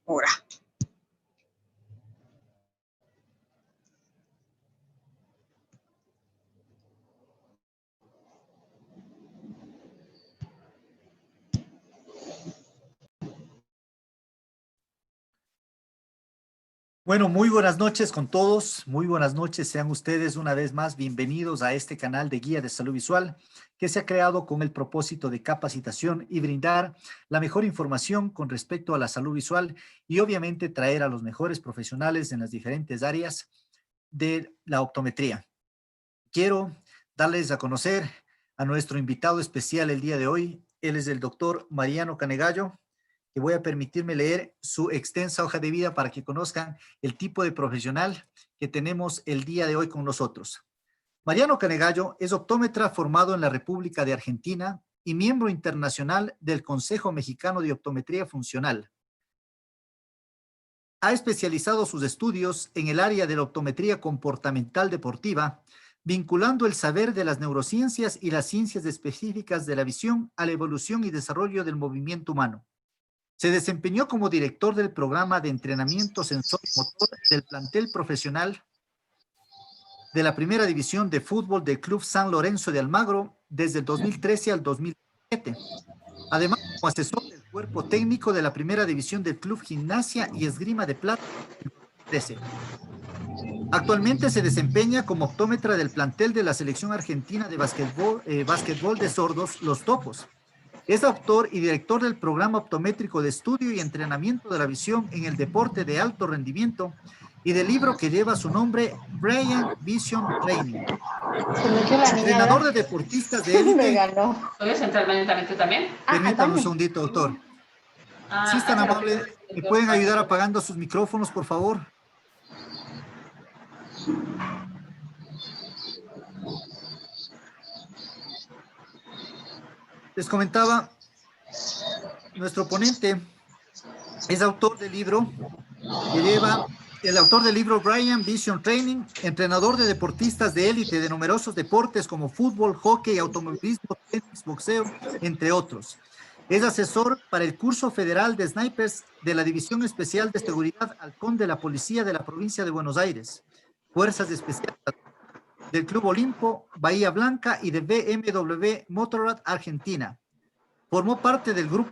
Ahora. Bueno, muy buenas noches con todos, muy buenas noches, sean ustedes una vez más bienvenidos a este canal de Guía de Salud Visual que se ha creado con el propósito de capacitación y brindar la mejor información con respecto a la salud visual y obviamente traer a los mejores profesionales en las diferentes áreas de la optometría. Quiero darles a conocer a nuestro invitado especial el día de hoy. Él es el doctor Mariano Canegallo, que voy a permitirme leer su extensa hoja de vida para que conozcan el tipo de profesional que tenemos el día de hoy con nosotros. Mariano Canegallo es optómetra formado en la República de Argentina y miembro internacional del Consejo Mexicano de Optometría Funcional. Ha especializado sus estudios en el área de la optometría comportamental deportiva, vinculando el saber de las neurociencias y las ciencias específicas de la visión a la evolución y desarrollo del movimiento humano. Se desempeñó como director del programa de entrenamiento sensor-motor del plantel profesional de la primera división de fútbol del Club San Lorenzo de Almagro desde el 2013 al 2017. Además, como asesor del cuerpo técnico de la primera división del Club Gimnasia y Esgrima de Plata en 2013. Actualmente se desempeña como optómetra del plantel de la selección argentina de básquetbol de sordos, Los Topos. Es autor y director del programa optométrico de estudio y entrenamiento de la visión en el deporte de alto rendimiento y del libro que lleva su nombre, Brian Vision Training. Se metió la niña, Entrenador ¿verdad? de deportistas de élite. Me ganó. ¿Puedes entrar lentamente también? Permítame un segundito, doctor. Si es tan amable, ¿me pueden ayudar apagando sus micrófonos, por favor? Les comentaba, nuestro ponente es autor del libro que lleva el autor del libro Brian Vision Training, entrenador de deportistas de élite de numerosos deportes como fútbol, hockey, automovilismo, tenis, boxeo, entre otros. Es asesor para el curso federal de snipers de la División Especial de Seguridad Halcón de la Policía de la Provincia de Buenos Aires, Fuerzas Especiales del Club Olimpo, Bahía Blanca y de BMW Motorrad Argentina. Formó parte del grupo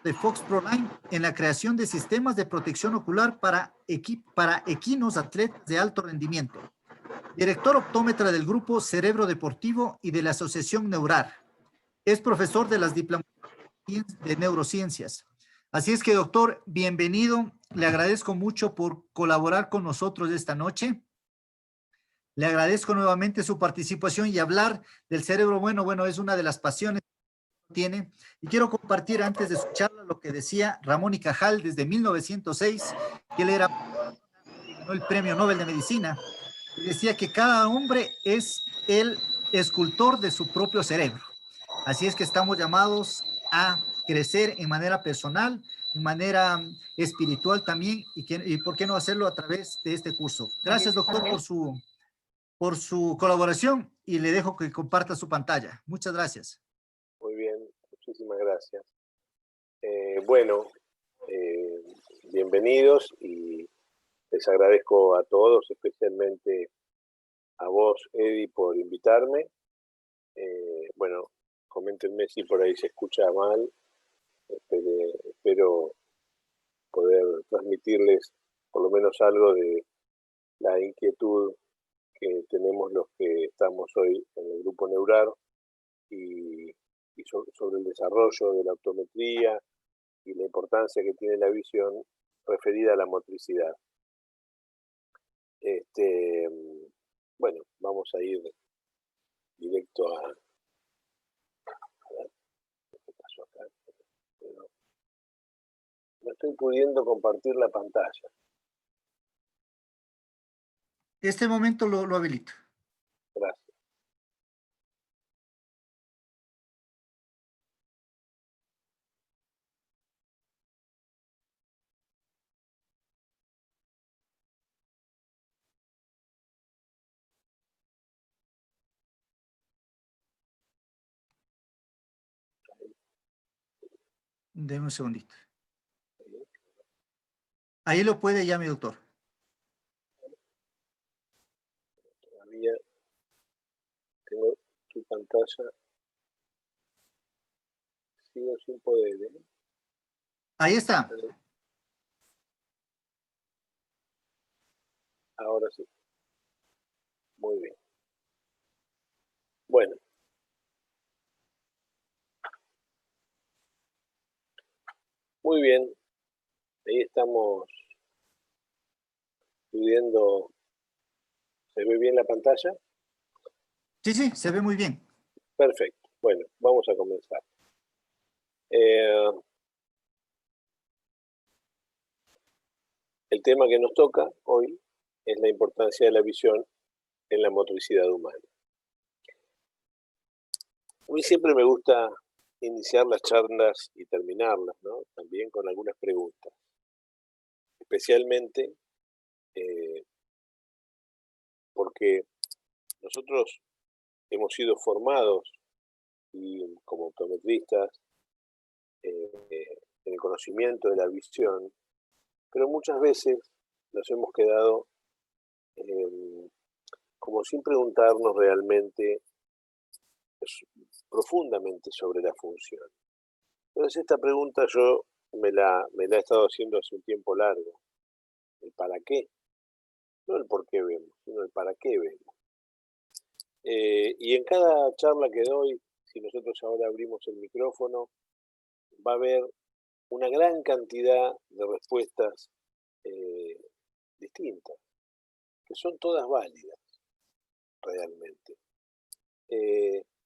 de Fox Proline en la creación de sistemas de protección ocular para equinos atletas de alto rendimiento. Director optómetra del grupo Cerebro Deportivo y de la Asociación Neurar. Es profesor de las diplomaturas de neurociencias. Así es que, doctor, bienvenido. Le agradezco mucho por colaborar con nosotros esta noche. Le agradezco nuevamente su participación y hablar del cerebro bueno. Bueno, es una de las pasiones tiene. Y quiero compartir antes de su charla lo que decía Ramón y Cajal desde 1906, que él era que ganó el Premio Nobel de Medicina, y decía que cada hombre es el escultor de su propio cerebro. Así es que estamos llamados a crecer en manera personal, en manera espiritual también, y por qué no hacerlo a través de este curso. Gracias, doctor, por su colaboración y le dejo que comparta su pantalla. Muchas gracias. Muy bien, muchísimas gracias. Bueno, bienvenidos y les agradezco a todos, especialmente a vos, Eddie, por invitarme. Bueno, coméntenme si por ahí se escucha mal. Espero poder transmitirles por lo menos algo de la inquietud que tenemos los que estamos hoy en el grupo Neurar y sobre el desarrollo de la optometría y la importancia que tiene la visión referida a la motricidad. Bueno, vamos a ir directo a ver qué pasó acá. Pero no estoy pudiendo compartir la pantalla. Este momento lo habilito. Gracias. Deme un segundito. Ahí lo puede ya, mi doctor. Todavía tengo tu pantalla. Sigo sin poder, ¿eh? Ahí está. Ahora sí. Muy bien. Bueno. Muy bien. Ahí estamos pudiendo. ¿Se ve bien la pantalla? Sí, sí, se ve muy bien. Perfecto. Bueno, vamos a comenzar. El tema que nos toca hoy es la importancia de la visión en la motricidad humana. A mí siempre me gusta iniciar las charlas y terminarlas, ¿no? También con algunas preguntas. Especialmente porque nosotros hemos sido formados y como optometristas en el conocimiento de la visión, pero muchas veces nos hemos quedado como sin preguntarnos realmente profundamente sobre la función. Entonces esta pregunta yo me la he estado haciendo hace un tiempo largo. ¿El para qué? No el por qué vemos, sino el para qué vemos. Y en cada charla que doy, si nosotros ahora abrimos el micrófono, va a haber una gran cantidad de respuestas distintas, que son todas válidas realmente.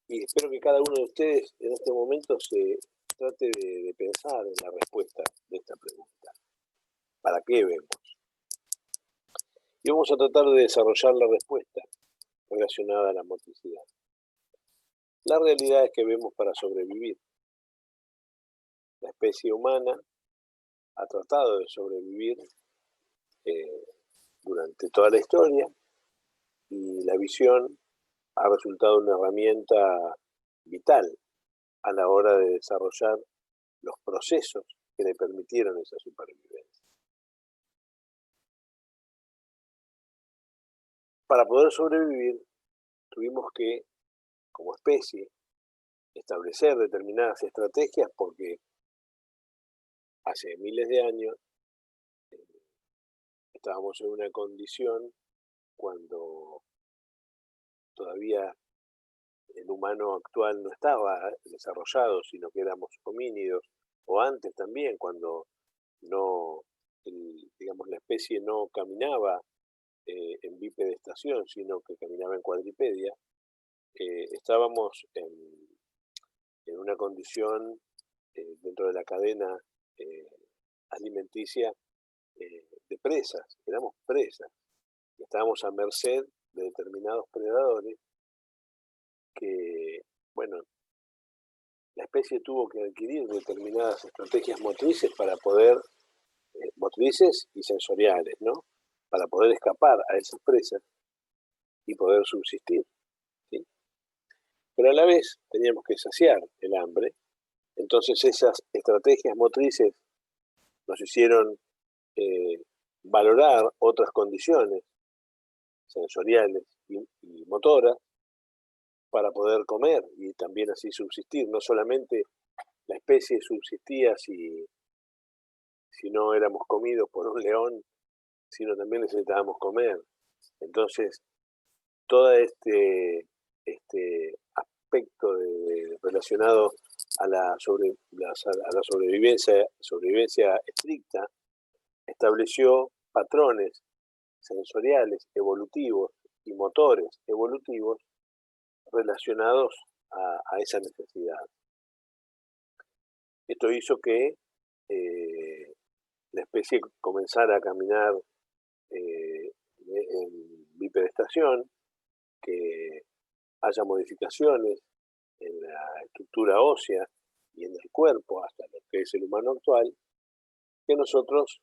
Y espero que cada uno de ustedes en este momento se trate de pensar en la respuesta de esta pregunta. ¿Para qué vemos? Y vamos a tratar de desarrollar la respuesta relacionada a la motricidad. La realidad es que vemos para sobrevivir. La especie humana ha tratado de sobrevivir durante toda la historia y la visión ha resultado una herramienta vital a la hora de desarrollar los procesos que le permitieron esa supervivencia. Para poder sobrevivir, tuvimos que, como especie, establecer determinadas estrategias porque hace miles de años estábamos en una condición cuando todavía el humano actual no estaba desarrollado, sino que éramos homínidos, o antes también, cuando no, digamos, la especie no caminaba en bipedestación, sino que caminaba en cuadripedia, estábamos en una condición dentro de la cadena alimenticia de presas, éramos presas, estábamos a merced de determinados predadores que, bueno, la especie tuvo que adquirir determinadas estrategias motrices para poder, motrices y sensoriales, ¿no? Para poder escapar a esas presas y poder subsistir, ¿sí? Pero a la vez teníamos que saciar el hambre, entonces esas estrategias motrices nos hicieron valorar otras condiciones sensoriales y motoras para poder comer y también así subsistir. No solamente la especie subsistía si no éramos comidos por un león, sino también necesitábamos comer. Entonces, todo este aspecto relacionado a la sobrevivencia estricta estableció patrones sensoriales evolutivos y motores evolutivos relacionados a esa necesidad. Esto hizo que la especie comenzara a caminar en bipedestación, que haya modificaciones en la estructura ósea y en el cuerpo hasta lo que es el humano actual, que nosotros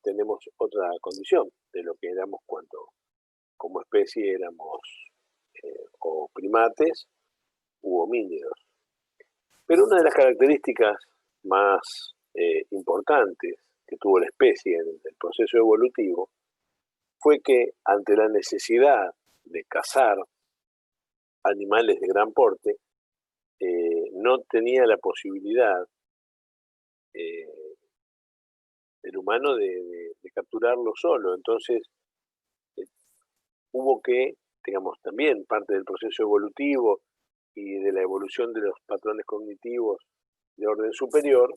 tenemos otra condición de lo que éramos cuando como especie éramos o primates u homínidos. Pero una de las características más importantes que tuvo la especie en el proceso evolutivo fue que ante la necesidad de cazar animales de gran porte, no tenía la posibilidad el humano de capturarlo solo. Entonces hubo que, digamos, también parte del proceso evolutivo y de la evolución de los patrones cognitivos de orden superior,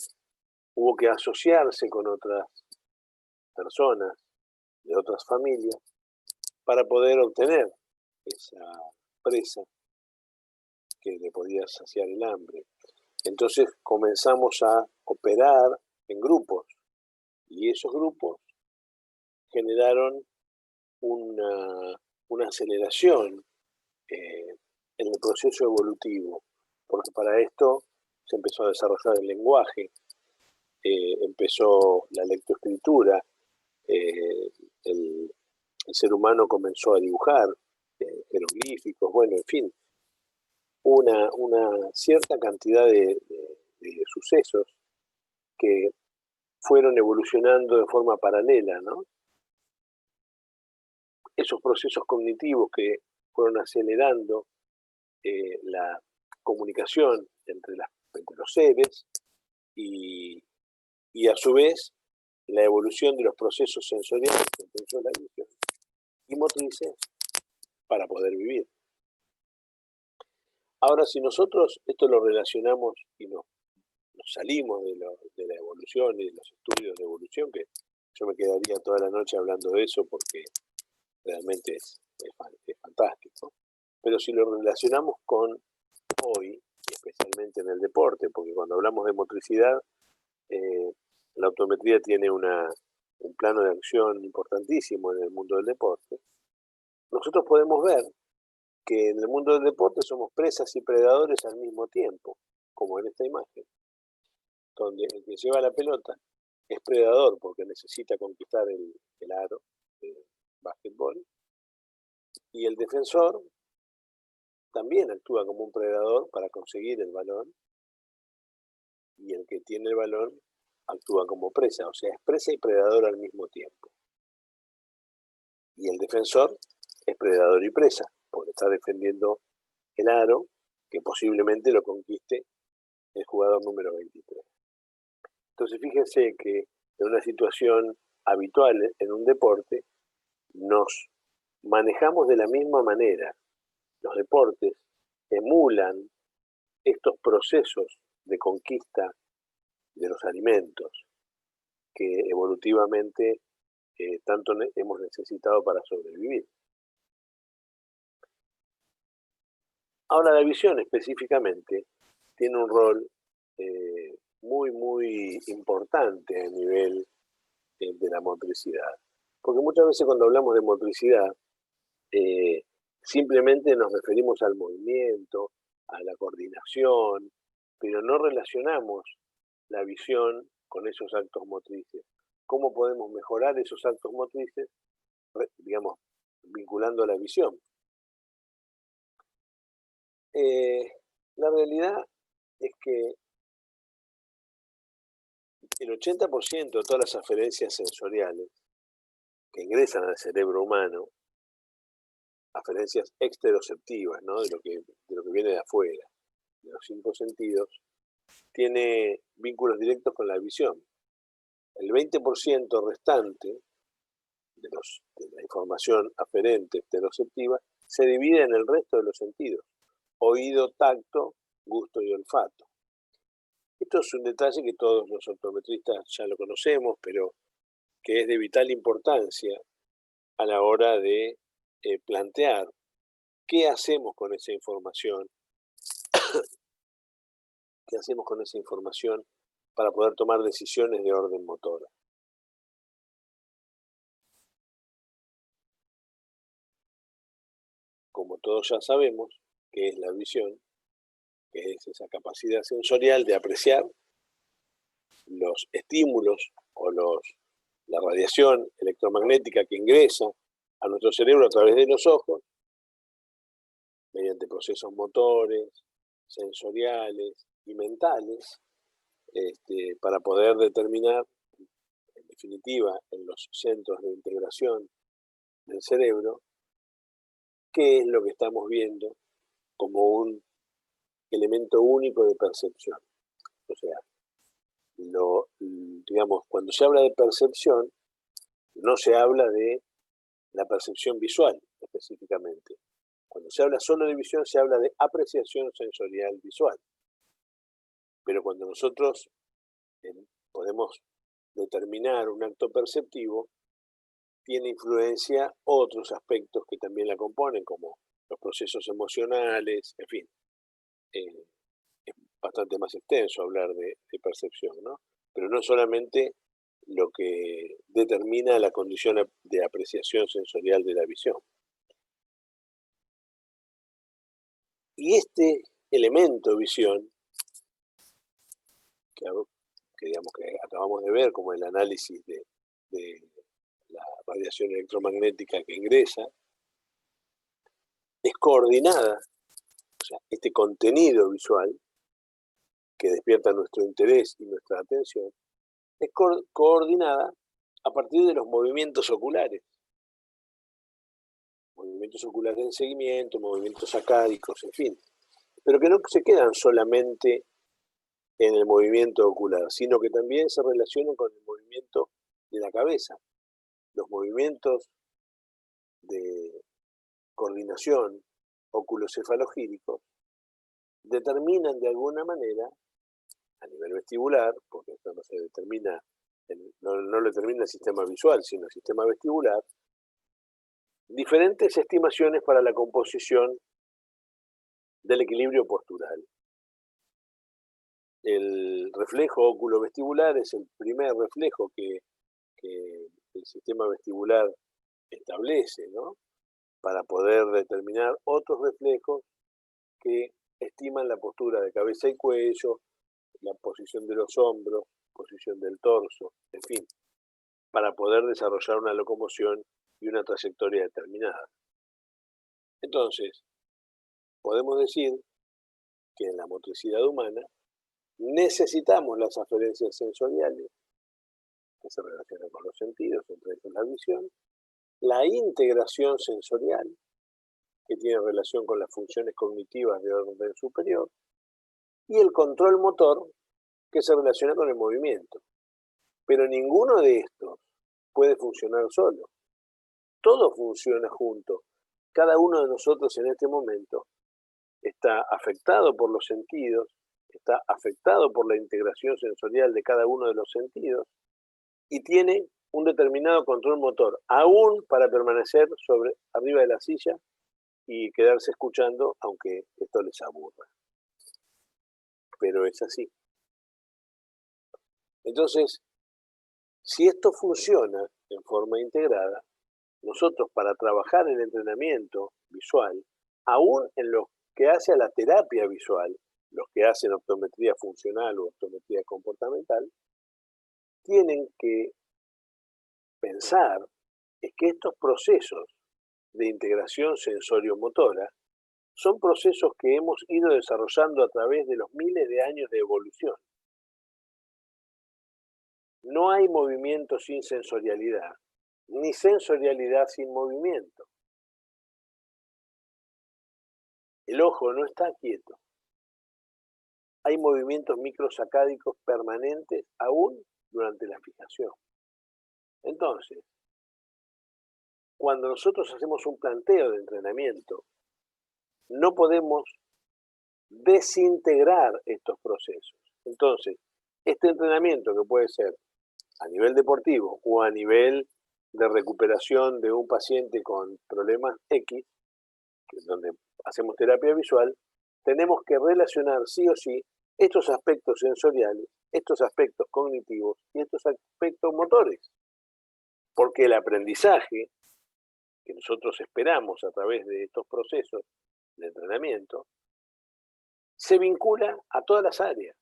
hubo que asociarse con otras personas de otras familias para poder obtener esa presa que le podía saciar el hambre. Entonces comenzamos a operar en grupos y esos grupos generaron una aceleración en el proceso evolutivo, porque para esto se empezó a desarrollar el lenguaje, empezó la lectoescritura, el ser humano comenzó a dibujar jeroglíficos, bueno, en fin, una cierta cantidad de sucesos que fueron evolucionando de forma paralela, ¿no? Esos procesos cognitivos que fueron acelerando la comunicación entre los seres y a su vez la evolución de los procesos sensoriales, que la visión, y motrices para poder vivir. Ahora, si nosotros esto lo relacionamos y nos salimos de la evolución y de los estudios de evolución, que yo me quedaría toda la noche hablando de eso porque realmente es fantástico, pero si lo relacionamos con hoy, especialmente en el deporte, porque cuando hablamos de motricidad, la optometría tiene un plano de acción importantísimo en el mundo del deporte, nosotros podemos ver que en el mundo del deporte somos presas y predadores al mismo tiempo, como en esta imagen, donde el que lleva la pelota es predador porque necesita conquistar el aro de básquetbol, y el defensor también actúa como un predador para conseguir el balón, y el que tiene el balón actúa como presa, o sea, es presa y predador al mismo tiempo. Y el defensor es predador y presa, porque está defendiendo el aro que posiblemente lo conquiste el jugador número 23. Entonces fíjense que en una situación habitual en un deporte nos manejamos de la misma manera. Los deportes emulan estos procesos de conquista de los alimentos que evolutivamente tanto hemos necesitado para sobrevivir. Ahora, la visión específicamente tiene un rol muy, muy importante a nivel de la motricidad. Porque muchas veces cuando hablamos de motricidad, simplemente nos referimos al movimiento, a la coordinación, pero no relacionamos la visión con esos actos motrices. ¿Cómo podemos mejorar esos actos motrices, digamos, vinculando a la visión? La realidad es que el 80% de todas las aferencias sensoriales que ingresan al cerebro humano, aferencias exteroceptivas, ¿no? de lo que viene de afuera, de los 5 sentidos, tiene vínculos directos con la visión. El 20% restante de la información aferente exteroceptiva se divide en el resto de los sentidos: oído, tacto, gusto y olfato. Esto es un detalle que todos los optometristas ya lo conocemos, pero que es de vital importancia a la hora de plantear qué hacemos con esa información, qué hacemos con esa información para poder tomar decisiones de orden motora. Como todos ya sabemos, ¿qué es la visión? Que es esa capacidad sensorial de apreciar los estímulos o la radiación electromagnética que ingresa a nuestro cerebro a través de los ojos, mediante procesos motores, sensoriales y mentales, para poder determinar, en definitiva en los centros de integración del cerebro, qué es lo que estamos viendo como un elemento único de percepción. O sea, digamos, cuando se habla de percepción, no se habla de la percepción visual específicamente. Cuando se habla solo de visión, se habla de apreciación sensorial visual. Pero cuando nosotros podemos determinar un acto perceptivo, tiene influencia otros aspectos que también la componen, como los procesos emocionales, en fin. Es bastante más extenso hablar de percepción, ¿no? Pero no solamente lo que determina la condición de apreciación sensorial de la visión. Y este elemento visión, que digamos que acabamos de ver como el análisis de la radiación electromagnética que ingresa, es coordinada, o sea, este contenido visual que despierta nuestro interés y nuestra atención, es coordinada a partir de los movimientos oculares. Movimientos oculares en seguimiento, movimientos sacádicos, en fin. Pero que no se quedan solamente en el movimiento ocular, sino que también se relacionan con el movimiento de la cabeza. Los movimientos de coordinación oculocefalogíricos determinan de alguna manera, a nivel vestibular, porque esto no se determina, no lo determina el sistema visual, sino el sistema vestibular, diferentes estimaciones para la composición del equilibrio postural. El reflejo oculovestibular es el primer reflejo que el sistema vestibular establece, ¿no? Para poder determinar otros reflejos que estiman la postura de cabeza y cuello, la posición de los hombros, posición del torso, en fin, para poder desarrollar una locomoción y una trayectoria determinada. Entonces, podemos decir que en la motricidad humana necesitamos las aferencias sensoriales que se relacionan con los sentidos, entre ellos la visión, la integración sensorial, que tiene relación con las funciones cognitivas de orden superior, y el control motor, que se relaciona con el movimiento. Pero ninguno de estos puede funcionar solo. Todo funciona junto. Cada uno de nosotros en este momento está afectado por los sentidos, está afectado por la integración sensorial de cada uno de los sentidos y tiene un determinado control motor, aún para permanecer arriba de la silla y quedarse escuchando, aunque esto les aburra. Pero es así. Entonces, si esto funciona en forma integrada, nosotros para trabajar el entrenamiento visual, aún en lo que hace a la terapia visual, los que hacen optometría funcional o optometría comportamental, tienen que pensar es que estos procesos de integración sensorio-motora son procesos que hemos ido desarrollando a través de los miles de años de evolución. No hay movimiento sin sensorialidad, ni sensorialidad sin movimiento. El ojo no está quieto. Hay movimientos microsacádicos permanentes aún durante la fijación. Entonces, cuando nosotros hacemos un planteo de entrenamiento, no podemos desintegrar estos procesos. Entonces, este entrenamiento que puede ser a nivel deportivo o a nivel de recuperación de un paciente con problemas X, que es donde hacemos terapia visual, tenemos que relacionar sí o sí estos aspectos sensoriales, estos aspectos cognitivos y estos aspectos motores. Porque el aprendizaje que nosotros esperamos a través de estos procesos de entrenamiento se vincula a todas las áreas.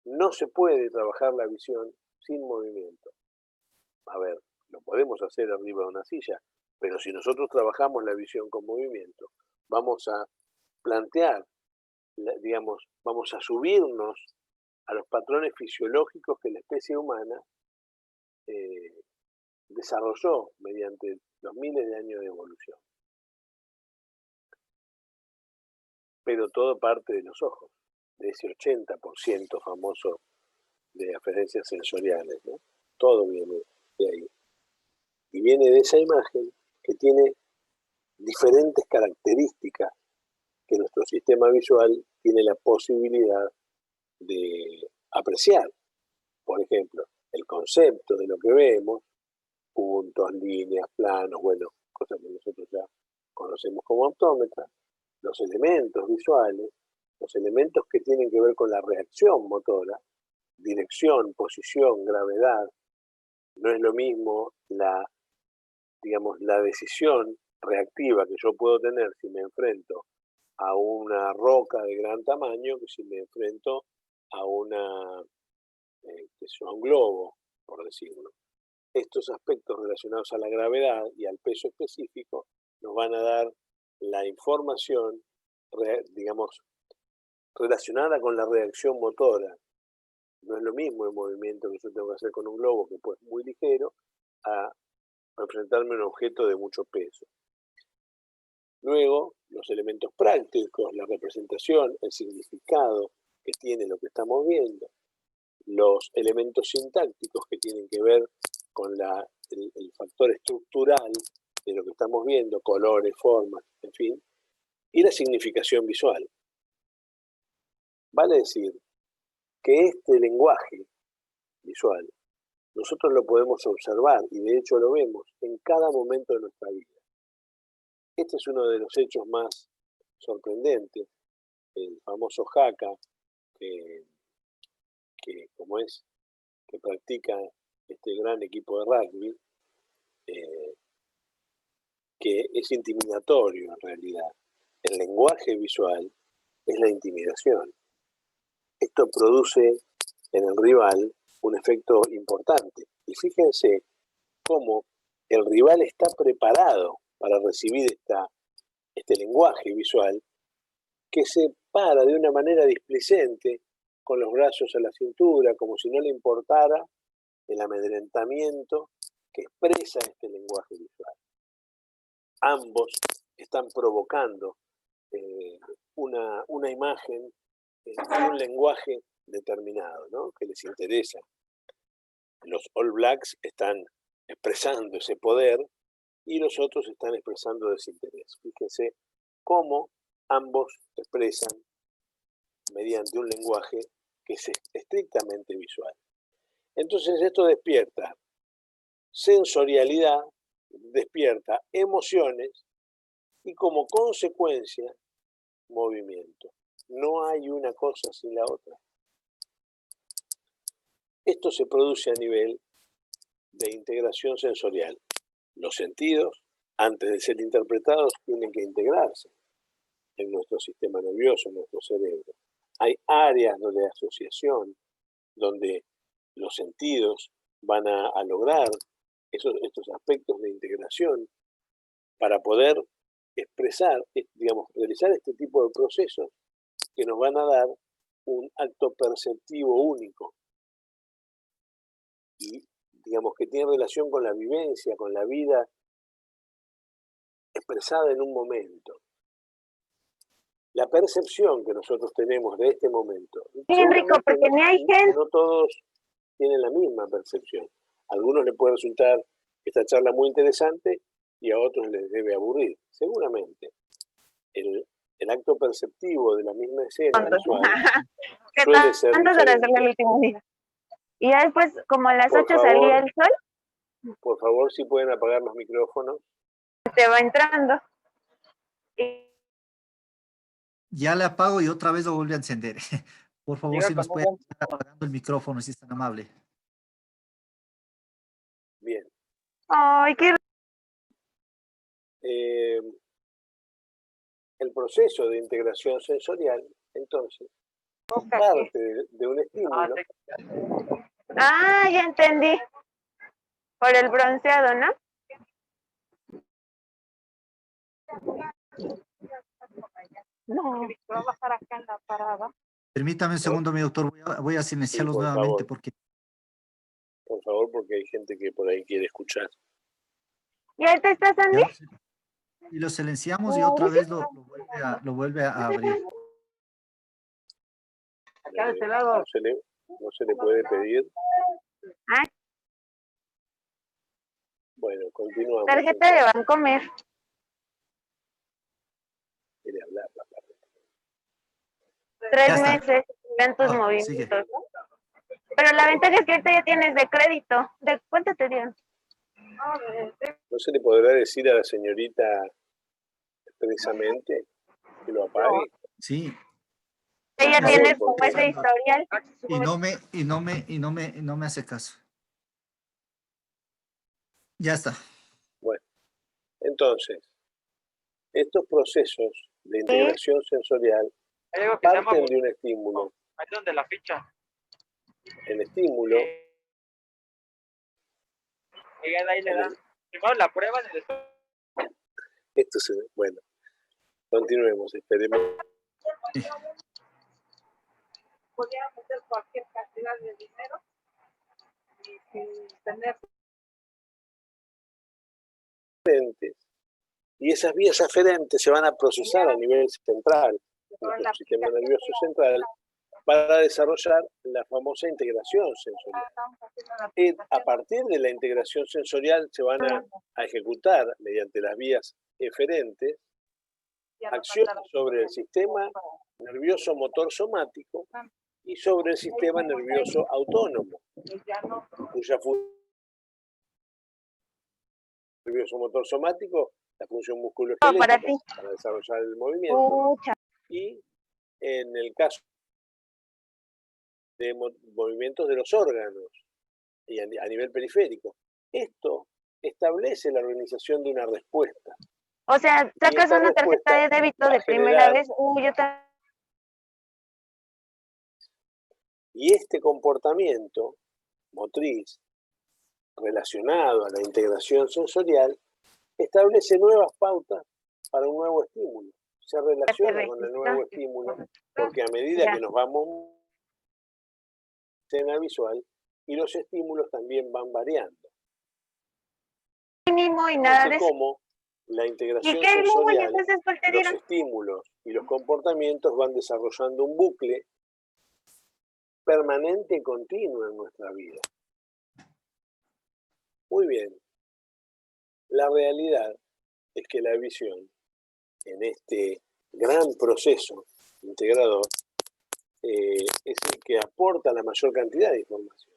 No se puede trabajar la visión sin movimiento. A ver, lo podemos hacer arriba de una silla, pero si nosotros trabajamos la visión con movimiento, vamos a plantear, digamos, vamos a subirnos a los patrones fisiológicos que la especie humana desarrolló mediante los miles de años de evolución. Pero todo parte de los ojos, de ese 80% famoso de aferencias sensoriales, ¿no? Todo viene de ahí. Y viene de esa imagen que tiene diferentes características que nuestro sistema visual tiene la posibilidad de apreciar. Por ejemplo, el concepto de lo que vemos, puntos, líneas, planos, bueno, cosas que nosotros ya conocemos como optómetra, los elementos visuales, los elementos que tienen que ver con la reacción motora, dirección, posición, gravedad. No es lo mismo la decisión reactiva que yo puedo tener si me enfrento a una roca de gran tamaño que si me enfrento a un globo, por decirlo. Estos aspectos relacionados a la gravedad y al peso específico nos van a dar la información, relacionada con la reacción motora. No es lo mismo el movimiento que yo tengo que hacer con un globo, que pues es muy ligero, a enfrentarme a un objeto de mucho peso. Luego, los elementos prácticos, la representación, el significado que tiene lo que estamos viendo, los elementos sintácticos que tienen que ver con el factor estructural de lo que estamos viendo, colores, formas, en fin, y la significación visual. Vale decir que este lenguaje visual nosotros lo podemos observar y de hecho lo vemos en cada momento de nuestra vida. Este es uno de los hechos más sorprendentes, el famoso haka que practica este gran equipo de rugby, que es intimidatorio en realidad. El lenguaje visual es la intimidación. Esto produce en el rival un efecto importante. Y fíjense cómo el rival está preparado para recibir este lenguaje visual, que se para de una manera displicente con los brazos a la cintura, como si no le importara el amedrentamiento que expresa este lenguaje visual. Ambos están provocando una imagen y un lenguaje determinado, ¿no?, que les interesa. Los All Blacks están expresando ese poder y los otros están expresando desinterés. Fíjense cómo ambos expresan mediante un lenguaje que es estrictamente visual. Entonces esto despierta sensorialidad, despierta emociones y como consecuencia movimiento. No hay una cosa sin la otra. Esto se produce a nivel de integración sensorial. Los sentidos, antes de ser interpretados, tienen que integrarse en nuestro sistema nervioso, en nuestro cerebro. Hay áreas de asociación donde los sentidos van a lograr estos aspectos de integración para poder expresar, realizar este tipo de procesos que nos van a dar un acto perceptivo único y que tiene relación con la vivencia, con la vida expresada en un momento. La percepción que nosotros tenemos de este momento, Enrico, porque ni hay gente. No todos tienen la misma percepción. A algunos les puede resultar esta charla muy interesante y a otros les debe aburrir, seguramente. El acto perceptivo de la misma escena visual suele ser diferente. El último día. Y ya después, como a las 8 salía el sol. Por favor, si pueden apagar los micrófonos. Te va entrando. Ya le apago y otra vez lo vuelve a encender. Por favor, si nos puede estar apagando el micrófono, si es tan amable. Bien. Ay, qué... El proceso de integración sensorial, entonces, parte de un estímulo. Ah, ya entendí. Por el bronceado, ¿no? No. El Permítame un segundo, mi doctor, voy a silenciarlos por nuevamente favor. porque Por favor, porque hay gente que por ahí quiere escuchar. ¿Y ahorita estás, Andy? y lo silenciamos y otra vez lo vuelve a abrir. Acá de este lado. No se le puede pedir. Ah, Bueno, continuamos. tarjeta de Bancomer. Quiere hablar. 3 meses, vean tus Sigue. movimientos. Pero la ventaja es que ahorita ya tienes de crédito. ¿De cuánto te dieron? ¿No se le podrá decir a la señorita expresamente que lo apague? Sí. Ella Por tiene favor, como ese historial. Y no me hace caso. Ya está. Bueno, entonces, estos procesos de integración sensorial parten de un estímulo. Ahí donde la ficha. El estímulo. Y ahí le dan primero la prueba y después. Bueno, continuemos, esperemos. Podía meter cualquier cantidad de dinero y sin tener y esas vías aferentes se van a procesar a nivel central, nuestro sistema nervioso central, para desarrollar la famosa integración sensorial. A partir de la integración sensorial se van a ejecutar mediante las vías eferentes acciones sobre el sistema nervioso motor somático y sobre el sistema nervioso autónomo, cuya función nervioso motor somático, la función musculoesquelética para desarrollar el movimiento, y en el caso de movimientos de los órganos y a nivel periférico. Esto establece la organización de una respuesta. O sea, sacas una tarjeta de débito de primera vez. Y este comportamiento motriz relacionado a la integración sensorial establece nuevas pautas para un nuevo estímulo. Se relaciona con el nuevo estímulo porque a medida que nos vamos escena visual y los estímulos también van variando. Mínimo y nada de eso. Como la integración sensorial, los estímulos y los comportamientos van desarrollando un bucle permanente y continuo en nuestra vida. Muy bien. La realidad es que la visión, en este gran proceso integrador, es el que aporta la mayor cantidad de información,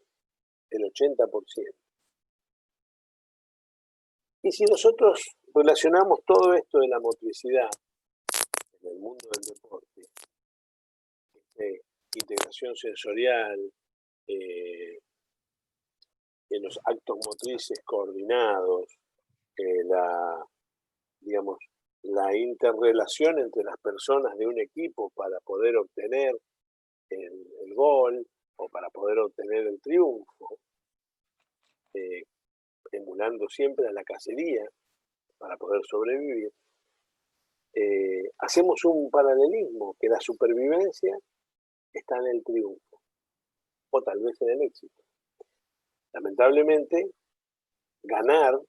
el 80%. Y si nosotros relacionamos todo esto de la motricidad en el mundo del deporte, integración sensorial, en los actos motrices coordinados, la interrelación entre las personas de un equipo para poder obtener el gol o para poder obtener el triunfo, emulando siempre a la cacería para poder sobrevivir, hacemos un paralelismo, que la supervivencia está en el triunfo, o tal vez en el éxito. Lamentablemente, ganar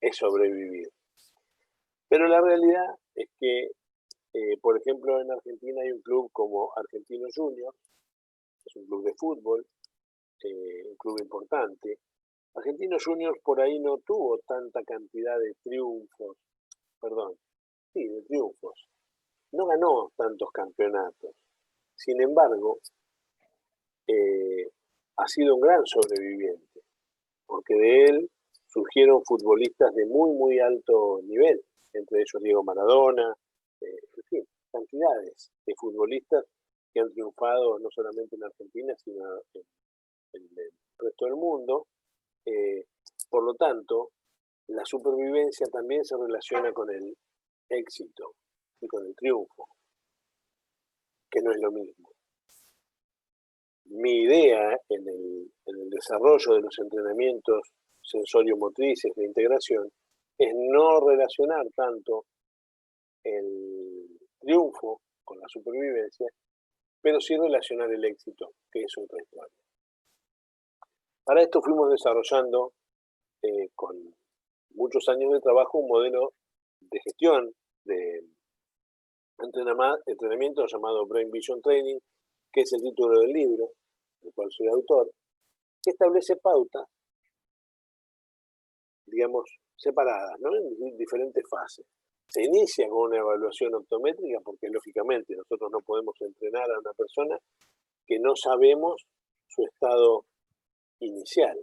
es sobrevivir. Pero la realidad es que, por ejemplo, en Argentina hay un club como Argentinos Juniors, es un club de fútbol, un club importante. Argentinos Juniors por ahí no tuvo tanta cantidad de triunfos, de triunfos. No ganó tantos campeonatos. Sin embargo, ha sido un gran sobreviviente, porque de él surgieron futbolistas de muy, muy alto nivel, entre ellos Diego Maradona, en fin, cantidades de futbolistas que han triunfado no solamente en Argentina, sino en el resto del mundo. Por lo tanto, la supervivencia también se relaciona con el éxito y con el triunfo, que no es lo mismo. Mi idea en el desarrollo de los entrenamientos sensorio-motrices de integración es no relacionar tanto el triunfo con la supervivencia, pero sí relacionar el éxito, que es otra historia. Para esto fuimos desarrollando con muchos años de trabajo un modelo de gestión de entrenamiento llamado Brain Vision Training, que es el título del libro, del cual soy autor, que establece pautas, digamos, separadas, ¿no? En diferentes fases. Se inicia con una evaluación optométrica porque, lógicamente, nosotros no podemos entrenar a una persona que no sabemos su estado inicial,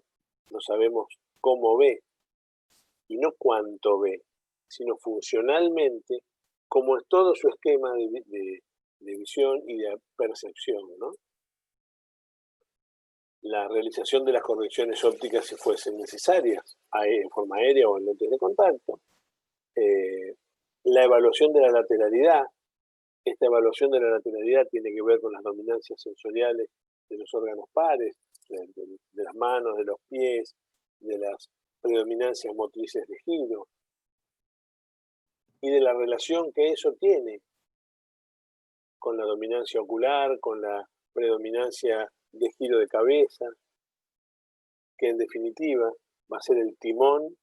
no sabemos cómo ve, y no cuánto ve, sino funcionalmente cómo es todo su esquema de visión y de percepción, ¿no? La realización de las correcciones ópticas, si fuesen necesarias, en forma aérea o en lentes de contacto. La evaluación de la lateralidad. Esta evaluación de la lateralidad tiene que ver con las dominancias sensoriales de los órganos pares, de las manos, de los pies, de las predominancias motrices de giro, y de la relación que eso tiene con la dominancia ocular, con la predominancia de giro de cabeza, que en definitiva va a ser el timón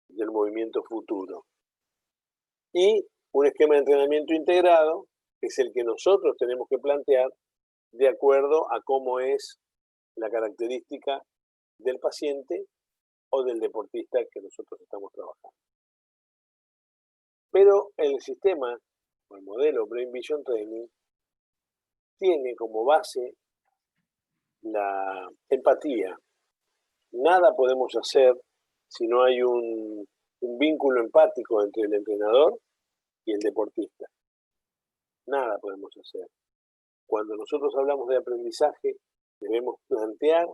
del movimiento futuro. Y un esquema de entrenamiento integrado es el que nosotros tenemos que plantear de acuerdo a cómo es la característica del paciente o del deportista que nosotros estamos trabajando. Pero el sistema, o el modelo Brain Vision Training, tiene como base la empatía. Nada podemos hacer si no hay un vínculo empático entre el entrenador y el deportista. Nada podemos hacer. Cuando nosotros hablamos de aprendizaje, debemos plantear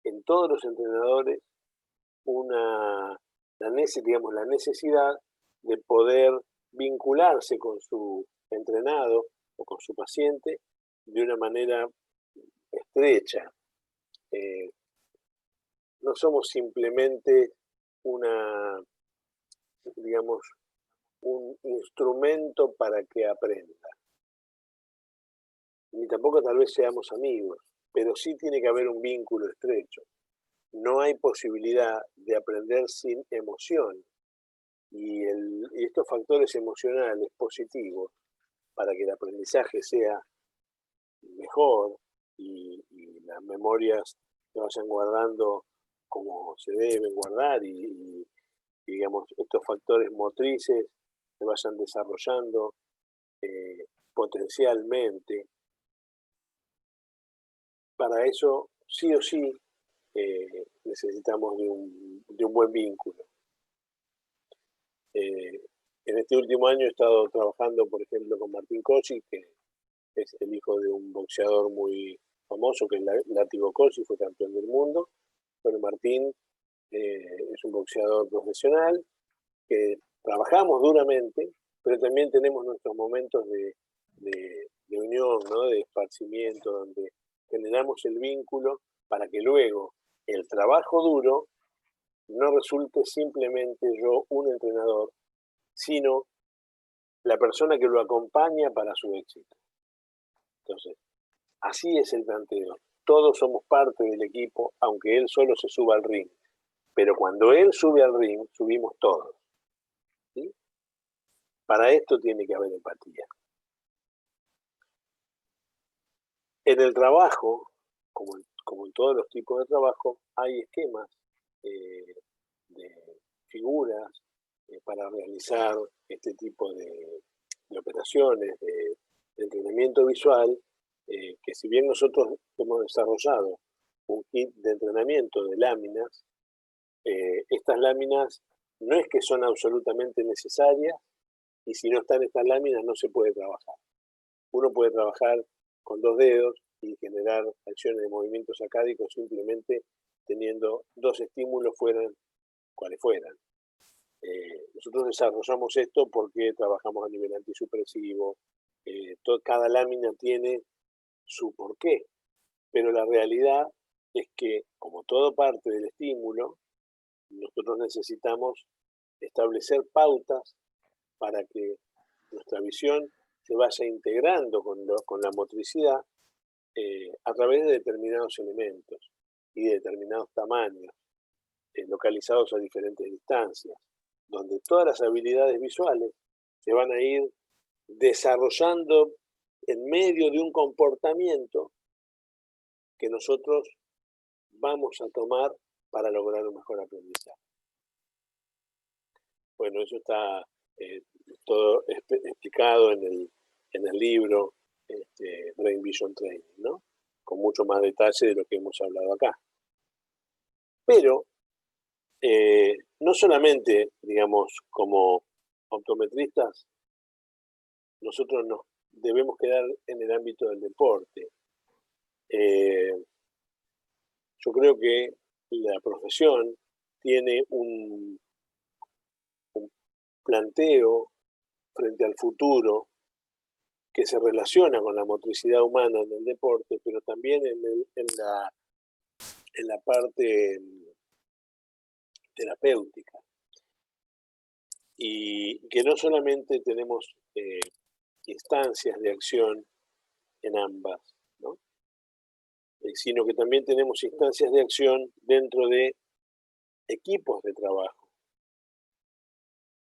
en todos los entrenadores la necesidad de poder vincularse con su entrenado o con su paciente de una manera estrecha. No somos simplemente un instrumento para que aprenda. Ni tampoco tal vez seamos amigos, pero sí tiene que haber un vínculo estrecho. No hay posibilidad de aprender sin emoción. Y estos factores emocionales positivos para que el aprendizaje sea mejor y las memorias se vayan guardando como se deben guardar y digamos, estos factores motrices se vayan desarrollando potencialmente. Para eso, sí o sí, necesitamos de un buen vínculo. En este último año he estado trabajando, por ejemplo, con Martín Cossi, que es el hijo de un boxeador muy famoso, que es Látigo Cossi, fue campeón del mundo. Bueno, Martín es un boxeador profesional, que trabajamos duramente, pero también tenemos nuestros momentos de unión, ¿no? De esparcimiento, donde generamos el vínculo para que luego el trabajo duro no resulte simplemente yo un entrenador, sino la persona que lo acompaña para su éxito. Entonces, así es el planteo. Todos somos parte del equipo, aunque él solo se suba al ring. Pero cuando él sube al ring, subimos todos. ¿Sí? Para esto tiene que haber empatía. En el trabajo, como en todos los tipos de trabajo, hay esquemas de figuras para realizar este tipo de operaciones, de entrenamiento visual, que si bien nosotros hemos desarrollado un kit de entrenamiento de láminas, estas láminas no es que son absolutamente necesarias, y si no están estas láminas no se puede trabajar. Uno puede trabajar con 2 dedos y generar acciones de movimientos sacádicos simplemente teniendo 2 estímulos fueran cuales fueran. Nosotros desarrollamos esto porque trabajamos a nivel antisupresivo. Cada lámina tiene su porqué, pero la realidad es que, como todo parte del estímulo, nosotros necesitamos establecer pautas para que nuestra visión se vaya integrando con la motricidad a través de determinados elementos y de determinados tamaños, localizados a diferentes distancias, donde todas las habilidades visuales se van a ir desarrollando en medio de un comportamiento que nosotros vamos a tomar para lograr un mejor aprendizaje. Bueno, eso está todo explicado en el libro Brain Vision Training, ¿no? Con mucho más detalle de lo que hemos hablado acá. Pero no solamente, digamos, como optometristas, nosotros nos debemos quedar en el ámbito del deporte. Yo creo que la profesión tiene un planteo frente al futuro que se relaciona con la motricidad humana en el deporte, pero también en la parte terapéutica. Y que no solamente tenemos instancias de acción en ambas, ¿no? Sino que también tenemos instancias de acción dentro de equipos de trabajo.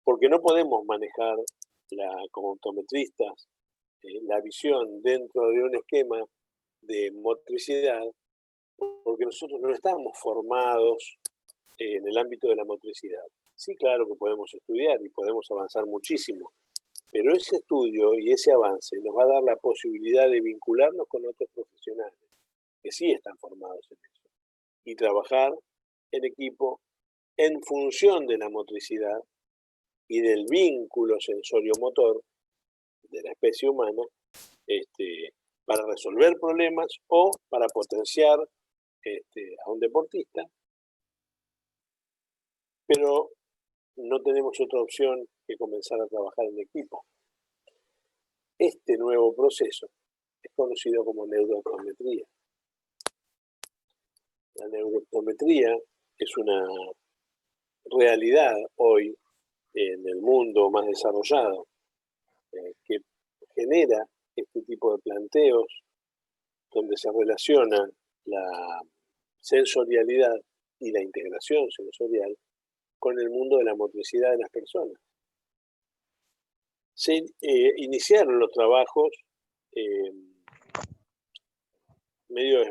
Porque no podemos manejar como optometristas la visión dentro de un esquema de motricidad, porque nosotros no estamos formados en el ámbito de la motricidad. Sí, claro que podemos estudiar y podemos avanzar muchísimo, pero ese estudio y ese avance nos va a dar la posibilidad de vincularnos con otros profesionales que sí están formados en eso y trabajar en equipo en función de la motricidad y del vínculo sensorio-motor de la especie humana para resolver problemas o para potenciar a un deportista, pero no tenemos otra opción que comenzar a trabajar en equipo. Este nuevo proceso es conocido como neurooptometría. La neurooptometría es una realidad hoy en el mundo más desarrollado que genera este tipo de planteos donde se relaciona la sensorialidad y la integración sensorial con el mundo de la motricidad de las personas. Se iniciaron los trabajos medio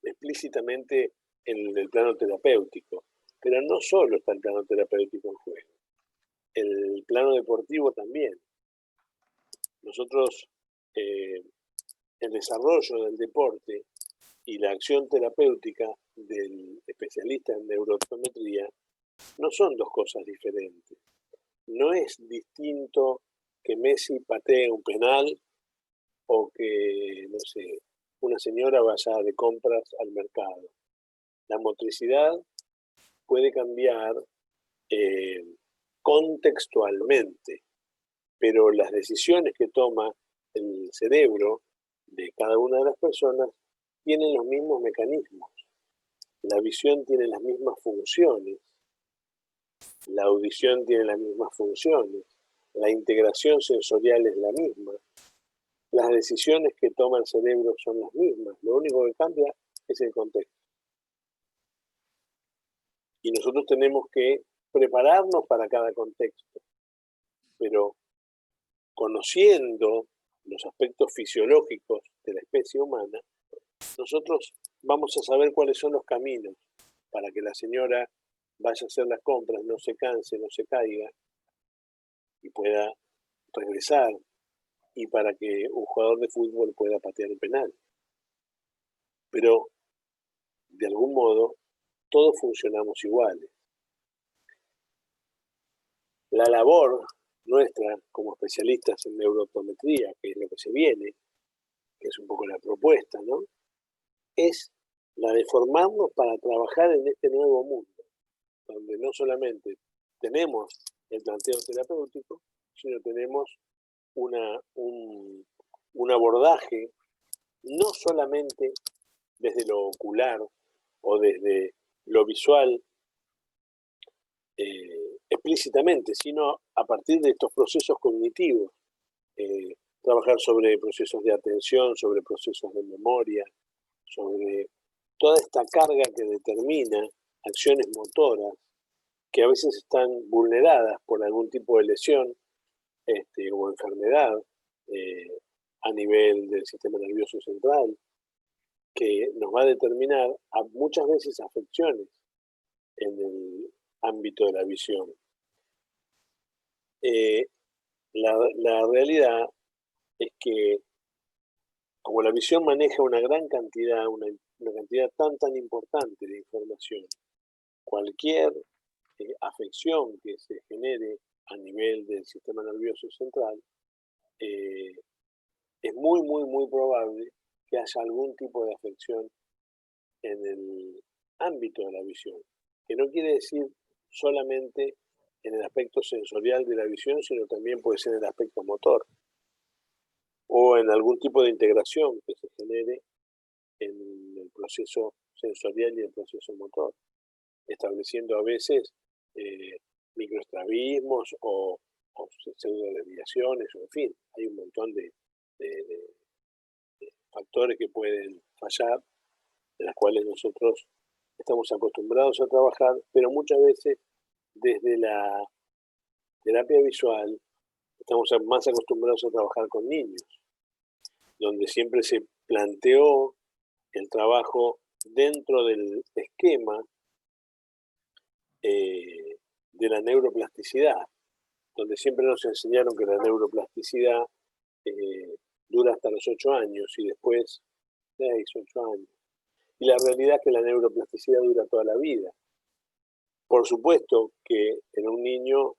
explícitamente en el plano terapéutico, pero no solo está el plano terapéutico en juego, el plano deportivo también. Nosotros, el desarrollo del deporte y la acción terapéutica del especialista en neurooptometría no son dos cosas diferentes. No es distinto que Messi patee un penal o que, no sé, una señora vaya de compras al mercado. La motricidad puede cambiar contextualmente, pero las decisiones que toma el cerebro de cada una de las personas tienen los mismos mecanismos. La visión tiene las mismas funciones, la audición tiene las mismas funciones, la integración sensorial es la misma, las decisiones que toma el cerebro son las mismas, lo único que cambia es el contexto. Y nosotros tenemos que prepararnos para cada contexto, pero conociendo los aspectos fisiológicos de la especie humana, nosotros vamos a saber cuáles son los caminos para que la señora vaya a hacer las compras, no se canse, no se caiga y pueda regresar, y para que un jugador de fútbol pueda patear un penal. Pero, de algún modo, todos funcionamos iguales. La labor nuestra como especialistas en neurooptometría, que es lo que se viene, que es un poco la propuesta, ¿no?, es la de formarnos para trabajar en este nuevo mundo, donde no solamente tenemos el planteo terapéutico, sino tenemos un abordaje no solamente desde lo ocular o desde lo visual explícitamente, sino a partir de estos procesos cognitivos, trabajar sobre procesos de atención, sobre procesos de memoria, sobre toda esta carga que determina acciones motoras que a veces están vulneradas por algún tipo de lesión o enfermedad a nivel del sistema nervioso central, que nos va a determinar muchas veces afecciones en el ámbito de la visión. La realidad es que como la visión maneja una gran cantidad, una cantidad tan importante de información, cualquier afección que se genere a nivel del sistema nervioso central, es muy probable que haya algún tipo de afección en el ámbito de la visión, que no quiere decir solamente en el aspecto sensorial de la visión, sino también puede ser en el aspecto motor, o en algún tipo de integración que se genere en el proceso sensorial y el proceso motor, estableciendo a veces microestrabismos o pseudodesviaciones, o en fin, hay un montón de factores que pueden fallar, de las cuales nosotros estamos acostumbrados a trabajar, pero muchas veces desde la terapia visual estamos más acostumbrados a trabajar con niños, donde siempre se planteó el trabajo dentro del esquema de la neuroplasticidad, donde siempre nos enseñaron que la neuroplasticidad dura hasta los 8 años y después 6, 8 años. Y la realidad es que la neuroplasticidad dura toda la vida. Por supuesto que en un niño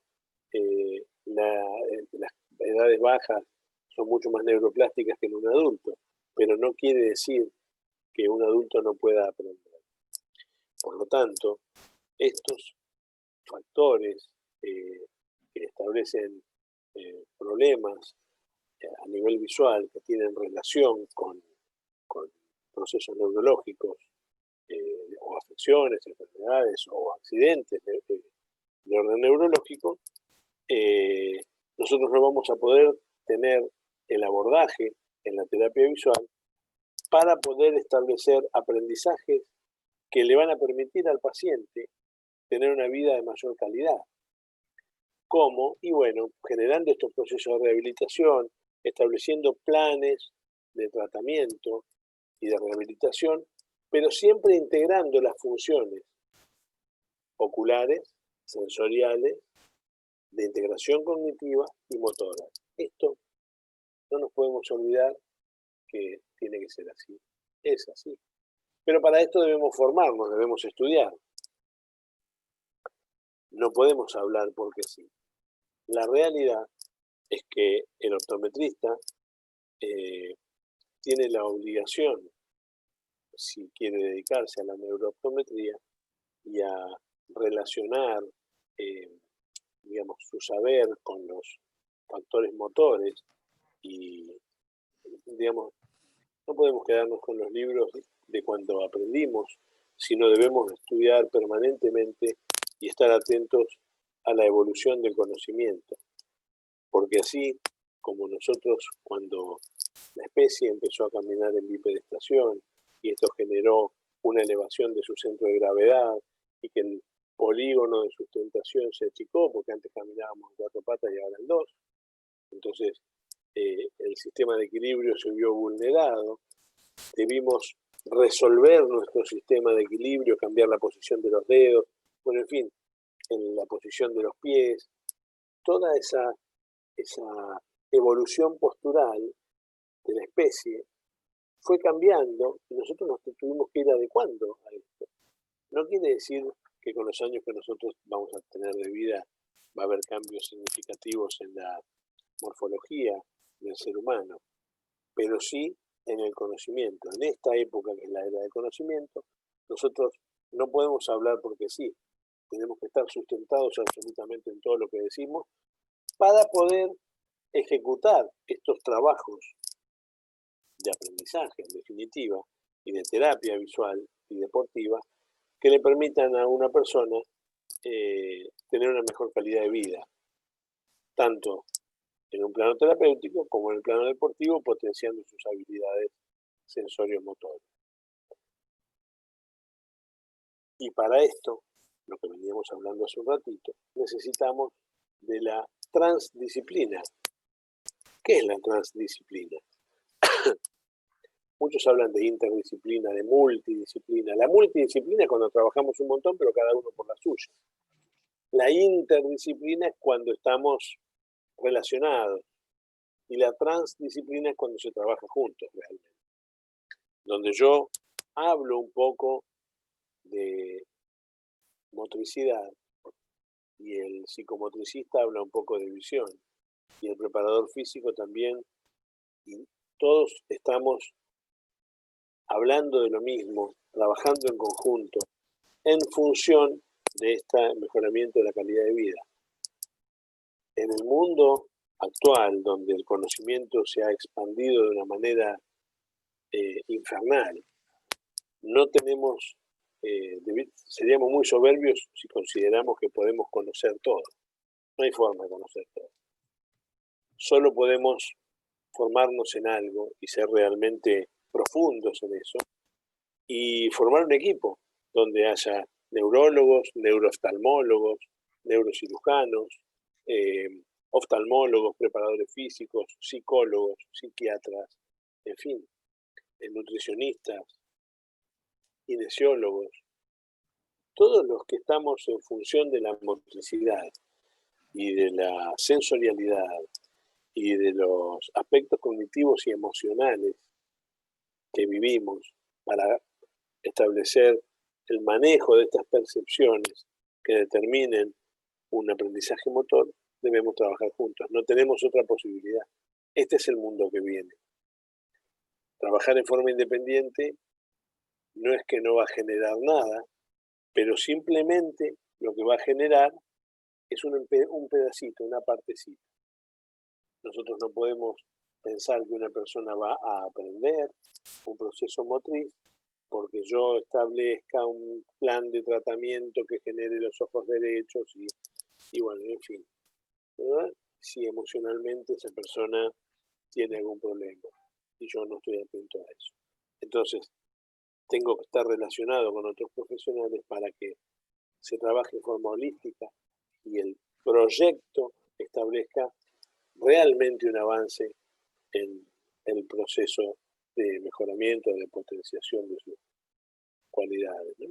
las edades bajas son mucho más neuroplásticas que en un adulto, pero no quiere decir que un adulto no pueda aprender. Por lo tanto, estos factores que establecen problemas a nivel visual que tienen relación con procesos neurológicos o afecciones, enfermedades o accidentes de orden neurológico, nosotros no vamos a poder tener el abordaje en la terapia visual para poder establecer aprendizajes que le van a permitir al paciente tener una vida de mayor calidad. ¿Cómo? Y bueno, generando estos procesos de rehabilitación, estableciendo planes de tratamiento y de rehabilitación, pero siempre integrando las funciones oculares, sensoriales, de integración cognitiva y motora. Esto no nos podemos olvidar que tiene que ser así. Es así. Pero para esto debemos formarnos, debemos estudiar. No podemos hablar porque sí. La realidad es que el optometrista tiene la obligación, si quiere dedicarse a la neurooptometría y a relacionar digamos, su saber con los factores motores y, digamos, no podemos quedarnos con los libros de cuando aprendimos, sino debemos estudiar permanentemente y estar atentos a la evolución del conocimiento. Porque así como nosotros, cuando la especie empezó a caminar en bipedestación y esto generó una elevación de su centro de gravedad y que el polígono de sustentación se achicó, porque antes caminábamos en 4 patas y ahora en 2. Entonces, el sistema de equilibrio se vio vulnerado. Debimos resolver nuestro sistema de equilibrio, cambiar la posición de los dedos, bueno, en fin, en la posición de los pies. Toda esa evolución postural de la especie fue cambiando y nosotros nos tuvimos que ir adecuando a esto. No quiere decir que con los años que nosotros vamos a tener de vida va a haber cambios significativos en la morfología del ser humano, pero sí en el conocimiento. En esta época, que es la era del conocimiento, nosotros no podemos hablar porque sí, tenemos que estar sustentados absolutamente en todo lo que decimos para poder ejecutar estos trabajos de aprendizaje, en definitiva, y de terapia visual y deportiva, que le permitan a una persona tener una mejor calidad de vida, tanto en un plano terapéutico como en el plano deportivo, potenciando sus habilidades sensorio-motoras. Y para esto, lo que veníamos hablando hace un ratito, necesitamos de la transdisciplina. ¿Qué es la transdisciplina? Muchos hablan de interdisciplina, de multidisciplina. La multidisciplina es cuando trabajamos un montón, pero cada uno por la suya. La interdisciplina es cuando estamos relacionados. Y la transdisciplina es cuando se trabaja juntos realmente. Donde yo hablo un poco de motricidad y el psicomotricista habla un poco de visión y el preparador físico también, y todos estamos hablando de lo mismo, trabajando en conjunto en función de este mejoramiento de la calidad de vida. En el mundo actual, donde el conocimiento se ha expandido de una manera infernal, no tenemos, seríamos muy soberbios si consideramos que podemos conocer todo. No hay forma de conocer todo. Solo podemos formarnos en algo y ser realmente profundos en eso y formar un equipo donde haya neurólogos, neurooftalmólogos, neurocirujanos, oftalmólogos, preparadores físicos, psicólogos, psiquiatras, en fin, nutricionistas, kinesiólogos, todos los que estamos en función de la motricidad y de la sensorialidad y de los aspectos cognitivos y emocionales que vivimos para establecer el manejo de estas percepciones que determinen un aprendizaje motor, debemos trabajar juntos. No tenemos otra posibilidad. Este es el mundo que viene. Trabajar en forma independiente no es que no va a generar nada, pero simplemente lo que va a generar es un pedacito, una partecita. Nosotros no podemos pensar que una persona va a aprender un proceso motriz porque yo establezca un plan de tratamiento que genere los ojos derechos y bueno, en fin, ¿verdad? Si emocionalmente esa persona tiene algún problema y yo no estoy atento a eso. Entonces, tengo que estar relacionado con otros profesionales para que se trabaje en forma holística y el proyecto establezca realmente un avance en el proceso de mejoramiento, de potenciación de sus cualidades, ¿no?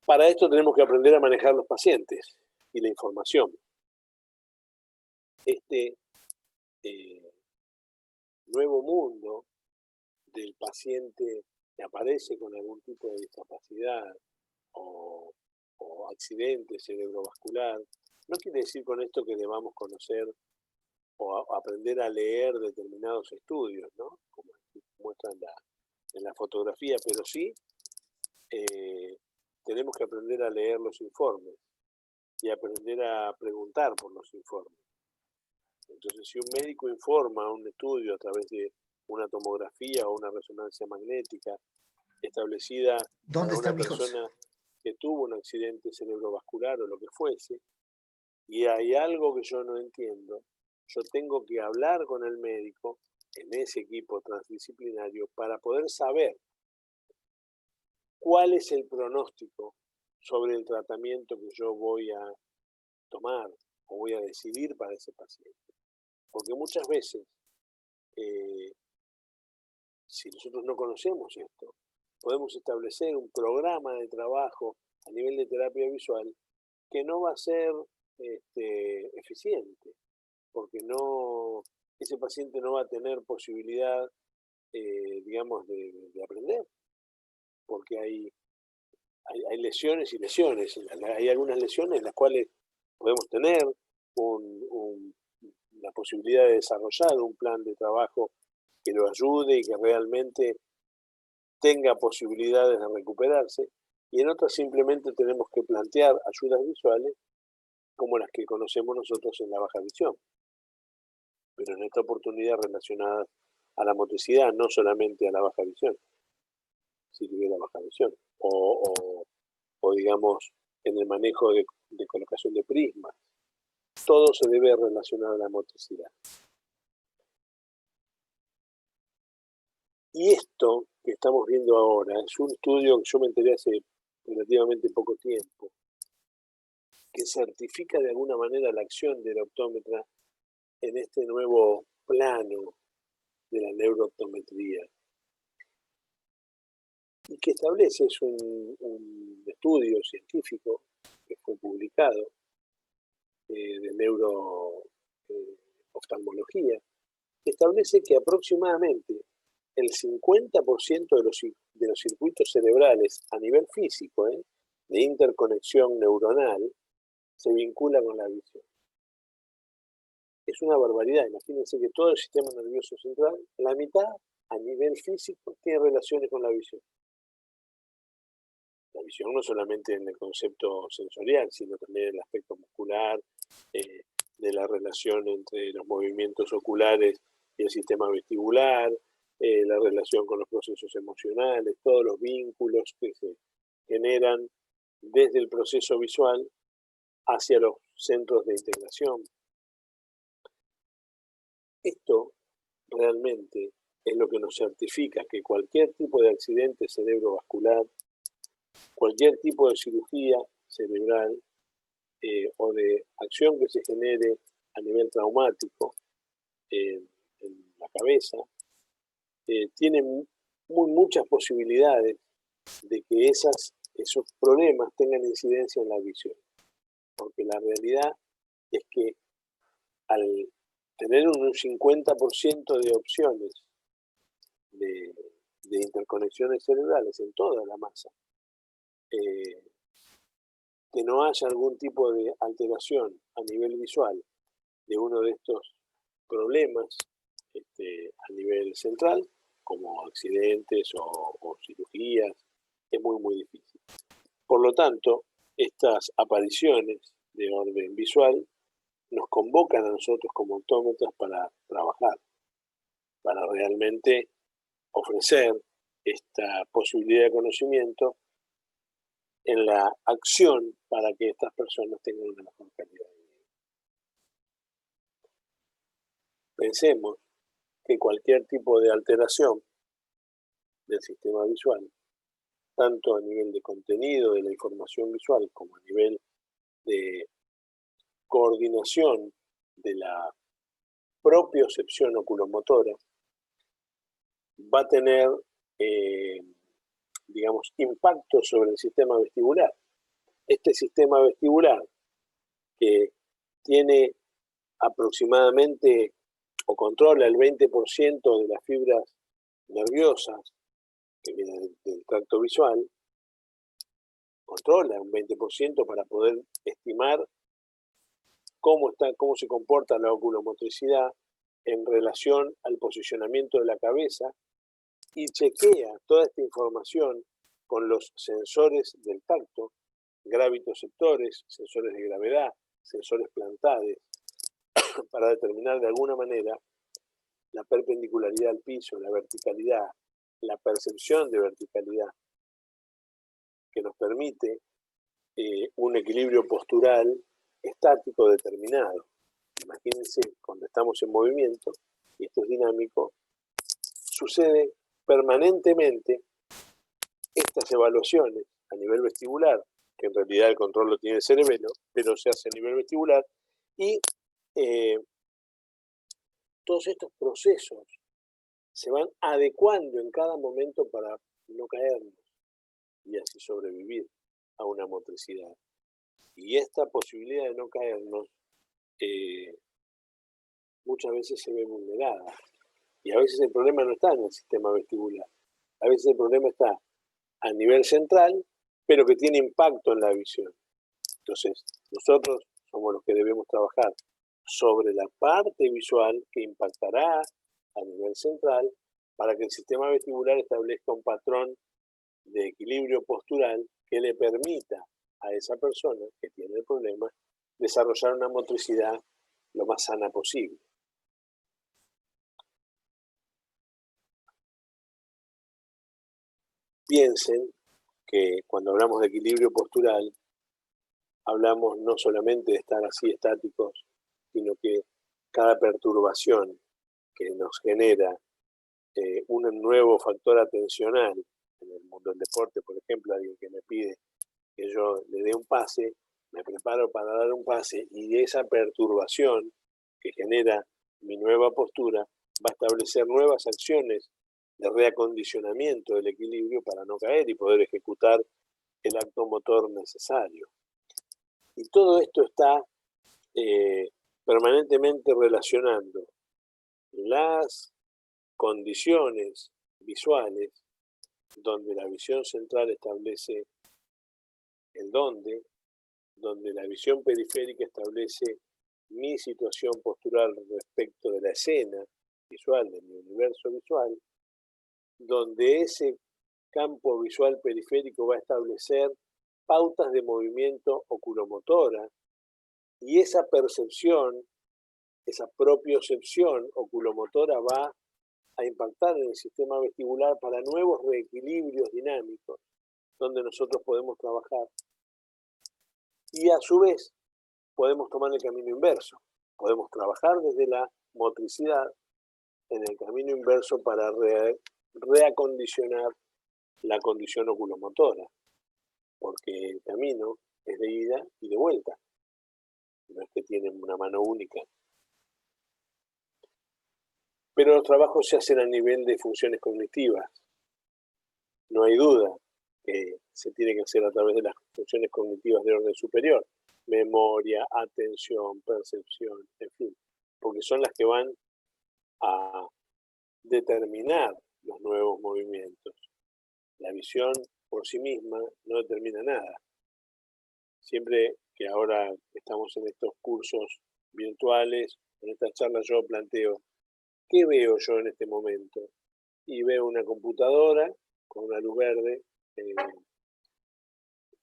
Para esto tenemos que aprender a manejar los pacientes y la información. Este nuevo mundo del paciente que aparece con algún tipo de discapacidad o accidente cerebrovascular, no quiere decir con esto que debamos conocer o aprender a leer determinados estudios, ¿no? Como muestran en la fotografía, pero sí tenemos que aprender a leer los informes y aprender a preguntar por los informes. Entonces, si un médico informa un estudio a través de una tomografía o una resonancia magnética establecida para una persona que tuvo un accidente cerebrovascular o lo que fuese, y hay algo que yo no entiendo, yo tengo que hablar con el médico en ese equipo transdisciplinario para poder saber cuál es el pronóstico sobre el tratamiento que yo voy a tomar o voy a decidir para ese paciente. Porque muchas veces, si nosotros no conocemos esto, podemos establecer un programa de trabajo a nivel de terapia visual que no va a ser eficiente, porque ese paciente no va a tener posibilidad, digamos, de aprender, porque hay lesiones y lesiones. Hay algunas lesiones en las cuales podemos tener la posibilidad de desarrollar un plan de trabajo que lo ayude y que realmente tenga posibilidades de recuperarse, y en otras simplemente tenemos que plantear ayudas visuales como las que conocemos nosotros en la baja visión, pero en esta oportunidad relacionadas a la motricidad, no solamente a la baja visión, si tuviera baja visión, o digamos en el manejo de colocación de prismas, todo se debe relacionar a la motricidad. Y esto que estamos viendo ahora es un estudio que yo me enteré hace relativamente poco tiempo, que certifica de alguna manera la acción del optómetra en este nuevo plano de la neurooptometría. Y que establece, es un estudio científico que fue publicado de neurooftalmología, que establece que aproximadamente el 50% de los circuitos cerebrales a nivel físico, de interconexión neuronal, se vincula con la visión. Es una barbaridad. Imagínense que todo el sistema nervioso central, la mitad a nivel físico, tiene relaciones con la visión. La visión no solamente en el concepto sensorial, sino también en el aspecto muscular, de la relación entre los movimientos oculares y el sistema vestibular, la relación con los procesos emocionales, todos los vínculos que se generan desde el proceso visual hacia los centros de integración. Esto realmente es lo que nos certifica que cualquier tipo de accidente cerebrovascular, cualquier tipo de cirugía cerebral o de acción que se genere a nivel traumático en la cabeza, tiene muchas posibilidades de que esos problemas tengan incidencia en la visión. Porque la realidad es que al tener un 50% de opciones de interconexiones cerebrales en toda la masa, que no haya algún tipo de alteración a nivel visual de uno de estos problemas a nivel central, como accidentes o cirugías, es muy difícil. Por lo tanto, estas apariciones de orden visual nos convocan a nosotros como optómetras para trabajar, para realmente ofrecer esta posibilidad de conocimiento en la acción para que estas personas tengan una mejor calidad de vida. Pensemos que cualquier tipo de alteración del sistema visual, tanto a nivel de contenido de la información visual como a nivel de coordinación de la propiocepción oculomotora, va a tener, digamos, impacto sobre el sistema vestibular. Este sistema vestibular que tiene aproximadamente o controla el 20% de las fibras nerviosas que vienen del tracto visual, controla un 20% para poder estimar cómo se comporta la oculomotricidad en relación al posicionamiento de la cabeza y chequea toda esta información con los sensores del tacto, gravitoceptores, sensores de gravedad, sensores plantares, para determinar de alguna manera la perpendicularidad al piso, la verticalidad, la percepción de verticalidad, que nos permite un equilibrio postural estático determinado. Imagínense, cuando estamos en movimiento, y esto es dinámico, sucede permanentemente estas evaluaciones a nivel vestibular, que en realidad el control lo tiene el cerebelo, pero se hace a nivel vestibular, y todos estos procesos se van adecuando en cada momento para no caernos y así sobrevivir a una motricidad. Y esta posibilidad de no caernos muchas veces se ve vulnerada. Y a veces el problema no está en el sistema vestibular. A veces el problema está a nivel central, pero que tiene impacto en la visión. Entonces, nosotros somos los que debemos trabajar sobre la parte visual que impactará a nivel central para que el sistema vestibular establezca un patrón de equilibrio postural que le permita a esa persona que tiene el problema desarrollar una motricidad lo más sana posible. Piensen que cuando hablamos de equilibrio postural, hablamos no solamente de estar así estáticos sino que cada perturbación que nos genera un nuevo factor atencional en el mundo del deporte, por ejemplo, alguien que me pide que yo le dé un pase, me preparo para dar un pase y esa perturbación que genera mi nueva postura va a establecer nuevas acciones de reacondicionamiento del equilibrio para no caer y poder ejecutar el acto motor necesario. Y todo esto está permanentemente relacionando las condiciones visuales, donde la visión central establece el dónde, donde la visión periférica establece mi situación postural respecto de la escena visual, de mi universo visual, donde ese campo visual periférico va a establecer pautas de movimiento oculomotora y esa percepción, esa propiocepción oculomotora va a impactar en el sistema vestibular para nuevos reequilibrios dinámicos donde nosotros podemos trabajar. Y a su vez podemos tomar el camino inverso. Podemos trabajar desde la motricidad en el camino inverso para reacondicionar la condición oculomotora, porque el camino es de ida y de vuelta. No es que tienen una mano única. Pero los trabajos se hacen a nivel de funciones cognitivas. No hay duda que se tiene que hacer a través de las funciones cognitivas de orden superior. Memoria, atención, percepción, en fin. Porque son las que van a determinar los nuevos movimientos. La visión por sí misma no determina nada. Siempre que ahora estamos en estos cursos virtuales, en estas charlas yo planteo, ¿qué veo yo en este momento? Y veo una computadora con una luz verde,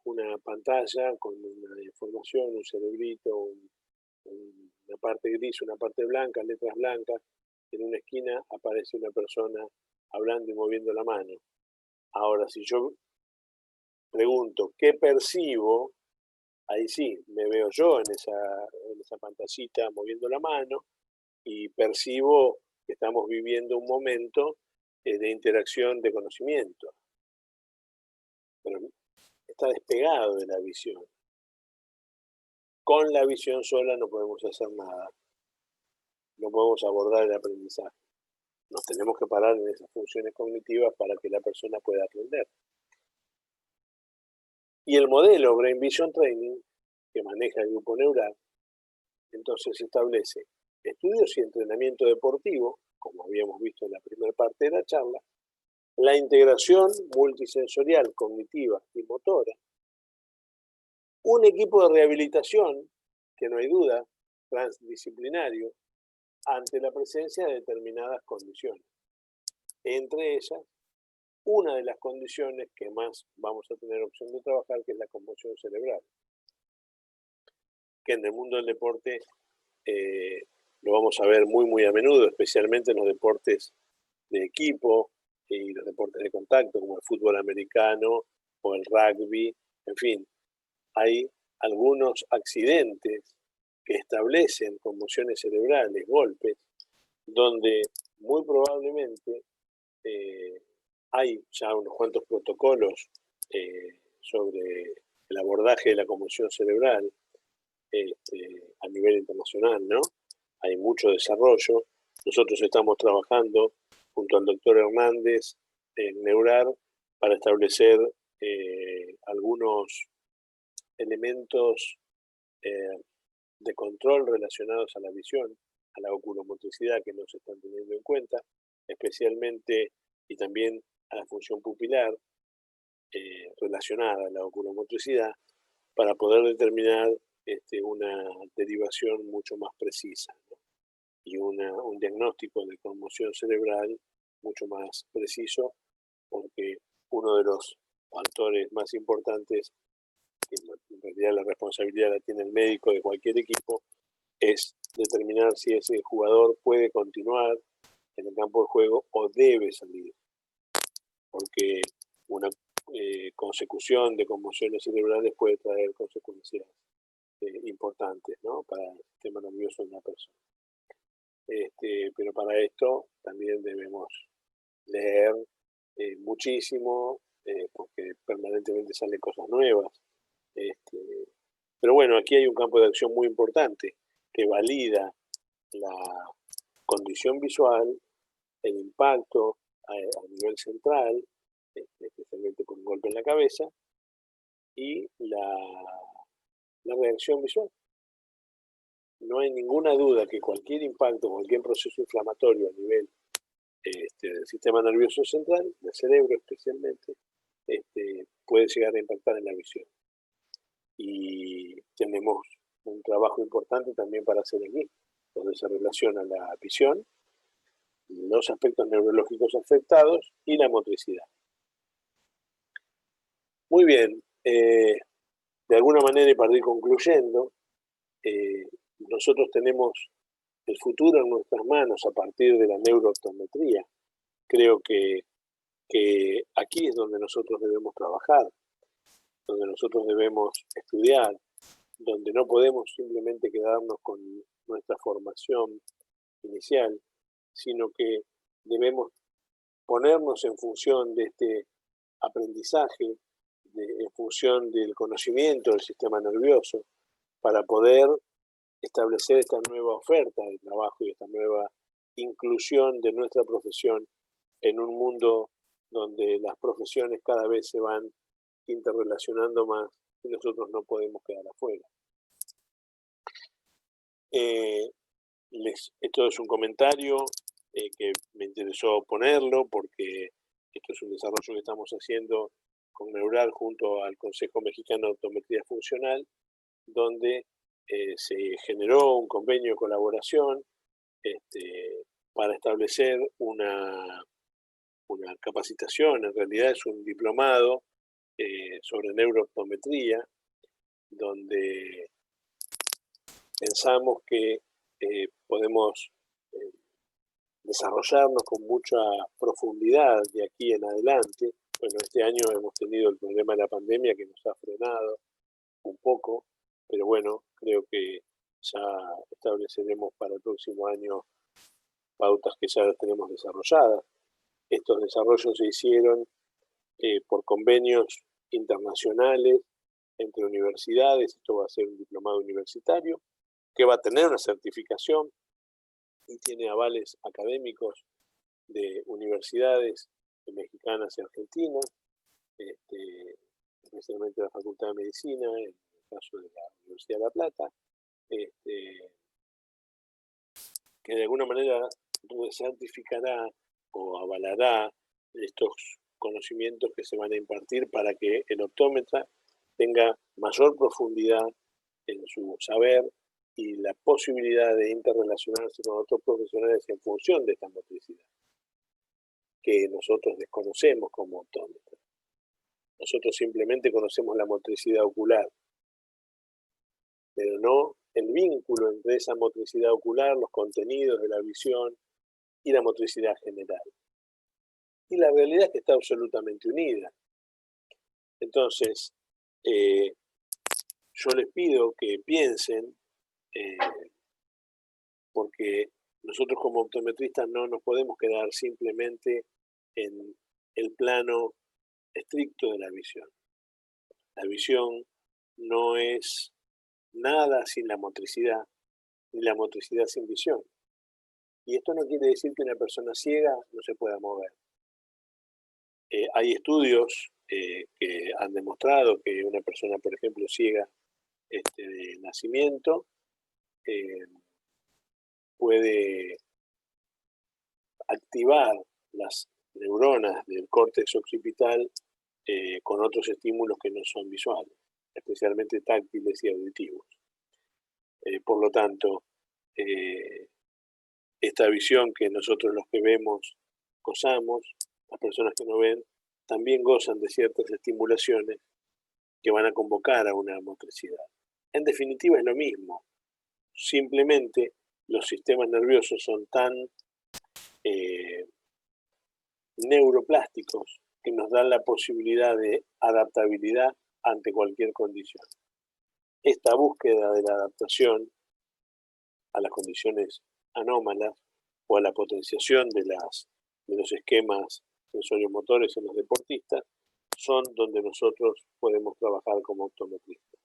una pantalla con una información, un cerebrito, una parte gris, una parte blanca, letras blancas. En una esquina aparece una persona hablando y moviendo la mano. Ahora, si yo pregunto, ¿qué percibo? Ahí sí, me veo yo en esa pantallita moviendo la mano y percibo que estamos viviendo un momento de interacción de conocimiento. Pero está despegado de la visión. Con la visión sola no podemos hacer nada. No podemos abordar el aprendizaje. Nos tenemos que parar en esas funciones cognitivas para que la persona pueda aprender. Y el modelo Brain Vision Training, que maneja el grupo neural, entonces establece estudios y entrenamiento deportivo, como habíamos visto en la primera parte de la charla, la integración multisensorial, cognitiva y motora, un equipo de rehabilitación, que no hay duda, transdisciplinario, ante la presencia de determinadas condiciones. Entre ellas, una de las condiciones que más vamos a tener opción de trabajar, que es la conmoción cerebral, que en el mundo del deporte lo vamos a ver muy a menudo, especialmente en los deportes de equipo y los deportes de contacto, como el fútbol americano o el rugby, en fin. Hay algunos accidentes que establecen conmociones cerebrales, golpes, donde muy probablemente hay ya unos cuantos protocolos sobre el abordaje de la conmoción cerebral a nivel internacional, ¿no? Hay mucho desarrollo. Nosotros estamos trabajando junto al doctor Hernández en Neurar para establecer algunos elementos de control relacionados a la visión, a la oculomotricidad que no se están teniendo en cuenta, especialmente y también a la función pupilar relacionada a la oculomotricidad, para poder determinar una derivación mucho más precisa, ¿no? Y un diagnóstico de conmoción cerebral mucho más preciso, porque uno de los factores más importantes, que en realidad la responsabilidad la tiene el médico de cualquier equipo, es determinar si ese jugador puede continuar en el campo de juego o debe salir, porque una consecución de conmociones cerebrales puede traer consecuencias importantes, ¿no? Para el sistema nervioso de una persona. Pero para esto también debemos leer muchísimo, porque permanentemente salen cosas nuevas. Pero bueno, aquí hay un campo de acción muy importante que valida la condición visual, el impacto a nivel central, especialmente por un golpe en la cabeza, y la reacción visual. No hay ninguna duda que cualquier impacto, cualquier proceso inflamatorio a nivel del sistema nervioso central, del cerebro especialmente, puede llegar a impactar en la visión. Y tenemos un trabajo importante también para hacer aquí, donde se relaciona la visión, los aspectos neurológicos afectados y la motricidad. Muy bien, de alguna manera, y para ir concluyendo, nosotros tenemos el futuro en nuestras manos a partir de la neurooptometría. Creo que aquí es donde nosotros debemos trabajar, donde nosotros debemos estudiar, donde no podemos simplemente quedarnos con nuestra formación inicial, sino que debemos ponernos en función de este aprendizaje, en función del conocimiento del sistema nervioso, para poder establecer esta nueva oferta de trabajo y esta nueva inclusión de nuestra profesión en un mundo donde las profesiones cada vez se van interrelacionando más y nosotros no podemos quedar afuera. Esto es un comentario que me interesó ponerlo porque esto es un desarrollo que estamos haciendo con Neural junto al Consejo Mexicano de Optometría Funcional, donde se generó un convenio de colaboración para establecer una capacitación, en realidad es un diplomado sobre neurooptometría, donde pensamos que podemos desarrollarnos con mucha profundidad de aquí en adelante. Bueno, este año hemos tenido el problema de la pandemia que nos ha frenado un poco, pero bueno, creo que ya estableceremos para el próximo año pautas que ya tenemos desarrolladas. Estos desarrollos se hicieron por convenios internacionales entre universidades. Esto va a ser un diplomado universitario que va a tener una certificación y tiene avales académicos de universidades mexicanas y argentinas, especialmente la Facultad de Medicina, en el caso de la Universidad de La Plata, que de alguna manera certificará o avalará estos conocimientos que se van a impartir para que el optómetra tenga mayor profundidad en su saber y la posibilidad de interrelacionarse con otros profesionales en función de esta motricidad que nosotros desconocemos como optómetras. Nosotros simplemente conocemos la motricidad ocular, pero no el vínculo entre esa motricidad ocular, los contenidos de la visión y la motricidad general. Y la realidad es que está absolutamente unida. Entonces, yo les pido que piensen, porque nosotros como optometristas no nos podemos quedar simplemente en el plano estricto de la visión. La visión no es nada sin la motricidad, ni la motricidad sin visión. Y esto no quiere decir que una persona ciega no se pueda mover. Hay estudios que han demostrado que una persona, por ejemplo, ciega de nacimiento, puede activar las neuronas del córtex occipital con otros estímulos que no son visuales, especialmente táctiles y auditivos. Por lo tanto, esta visión que nosotros los que vemos gozamos, las personas que no ven también gozan de ciertas estimulaciones que van a convocar a una motricidad. En definitiva es lo mismo, simplemente los sistemas nerviosos son tan neuroplásticos que nos dan la posibilidad de adaptabilidad ante cualquier condición. esta búsqueda de la adaptación a las condiciones anómalas o a la potenciación de los esquemas sensoriomotores en los deportistas son donde nosotros podemos trabajar como optometristas.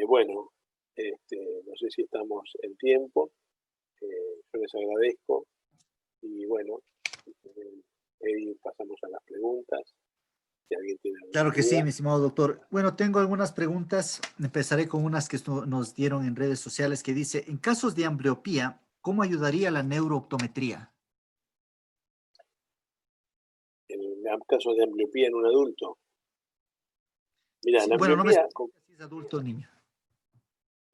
Bueno, no sé si estamos en tiempo, yo les agradezco y bueno, ahí pasamos a las preguntas. Si alguien tiene alguna Claro que duda. sí, mi estimado doctor. Bueno, tengo algunas preguntas. Empezaré con unas que nos dieron en redes sociales que dice, en casos de ambliopía, ¿cómo ayudaría la neurooptometría? En casos de ambliopía en un adulto. Mira, Sí, la bueno, no me ambliopía, especifica si es adulto o niño.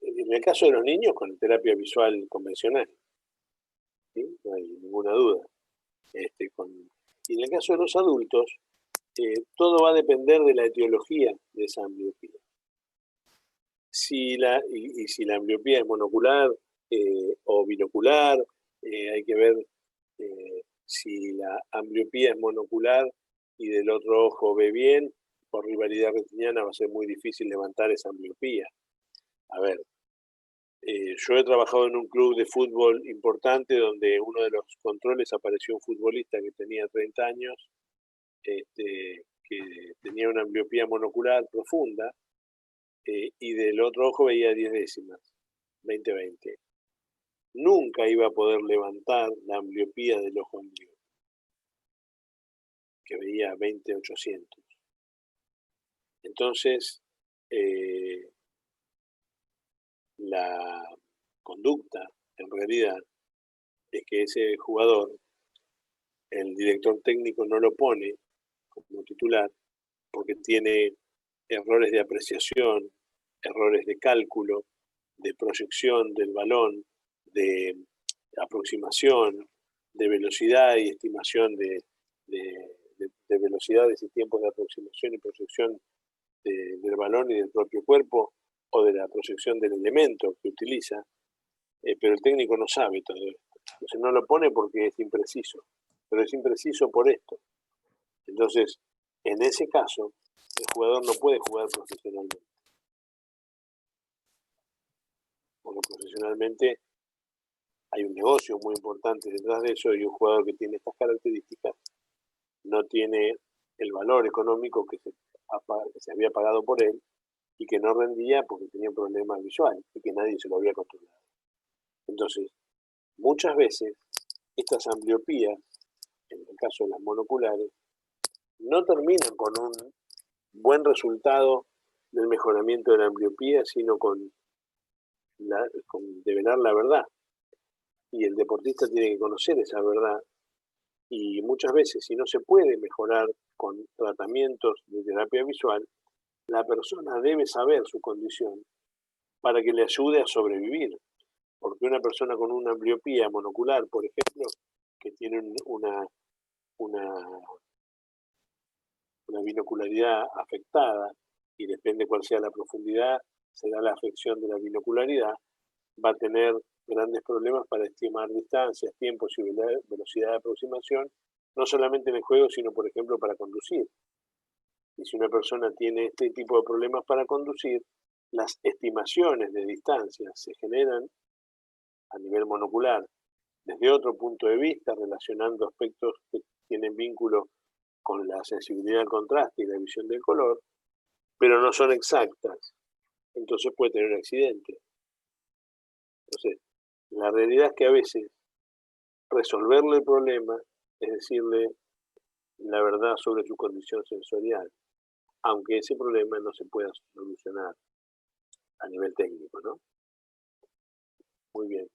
en el caso de los niños, con terapia visual convencional, ¿sí? No hay ninguna duda. Y en el caso de los adultos, todo va a depender de la etiología de esa ambliopía. Si la ambliopía es monocular o binocular, hay que ver si la ambliopía es monocular y del otro ojo ve bien, por rivalidad retiniana va a ser muy difícil levantar esa ambliopía. A ver, yo he trabajado en un club de fútbol importante donde uno de los controles apareció un futbolista que tenía 30 años, que tenía una ambliopía monocular profunda y del otro ojo veía 10 décimas, 20-20. Nunca iba a poder levantar la ambliopía del ojo ambliopio, que veía 20-800. Entonces, la conducta, en realidad, es que ese jugador, el director técnico no lo pone como titular porque tiene errores de apreciación, errores de cálculo, de proyección del balón, de aproximación, de velocidad y estimación de velocidades y tiempos de aproximación y proyección del balón y del propio cuerpo o de la proyección del elemento que utiliza, pero el técnico no sabe todo esto. Entonces no lo pone porque es impreciso, pero es impreciso por esto. Entonces, en ese caso, el jugador no puede jugar profesionalmente. Porque profesionalmente hay un negocio muy importante detrás de eso y un jugador que tiene estas características no tiene el valor económico que se había pagado por él y que no rendía porque tenía un problema visual y que nadie se lo había controlado. Entonces, muchas veces estas ambliopías, en el caso de las monoculares, no terminan con un buen resultado del mejoramiento de la ambliopía, sino con develar la verdad. Y el deportista tiene que conocer esa verdad. Y muchas veces, si no se puede mejorar con tratamientos de terapia visual, la persona debe saber su condición para que le ayude a sobrevivir. Porque una persona con una ambliopía monocular, por ejemplo, que tiene una binocularidad afectada, y depende cuál sea la profundidad, será la afección de la binocularidad, va a tener grandes problemas para estimar distancias, tiempos y velocidad de aproximación, no solamente en el juego, sino, por ejemplo, para conducir. Y si una persona tiene este tipo de problemas para conducir, las estimaciones de distancias se generan a nivel monocular desde otro punto de vista, relacionando aspectos que tienen vínculo con la sensibilidad al contraste y la visión del color, pero no son exactas. Entonces puede tener un accidente. Entonces, la realidad es que a veces resolverle el problema es decirle la verdad sobre su condición sensorial, aunque ese problema no se pueda solucionar a nivel técnico, ¿no? Muy bien.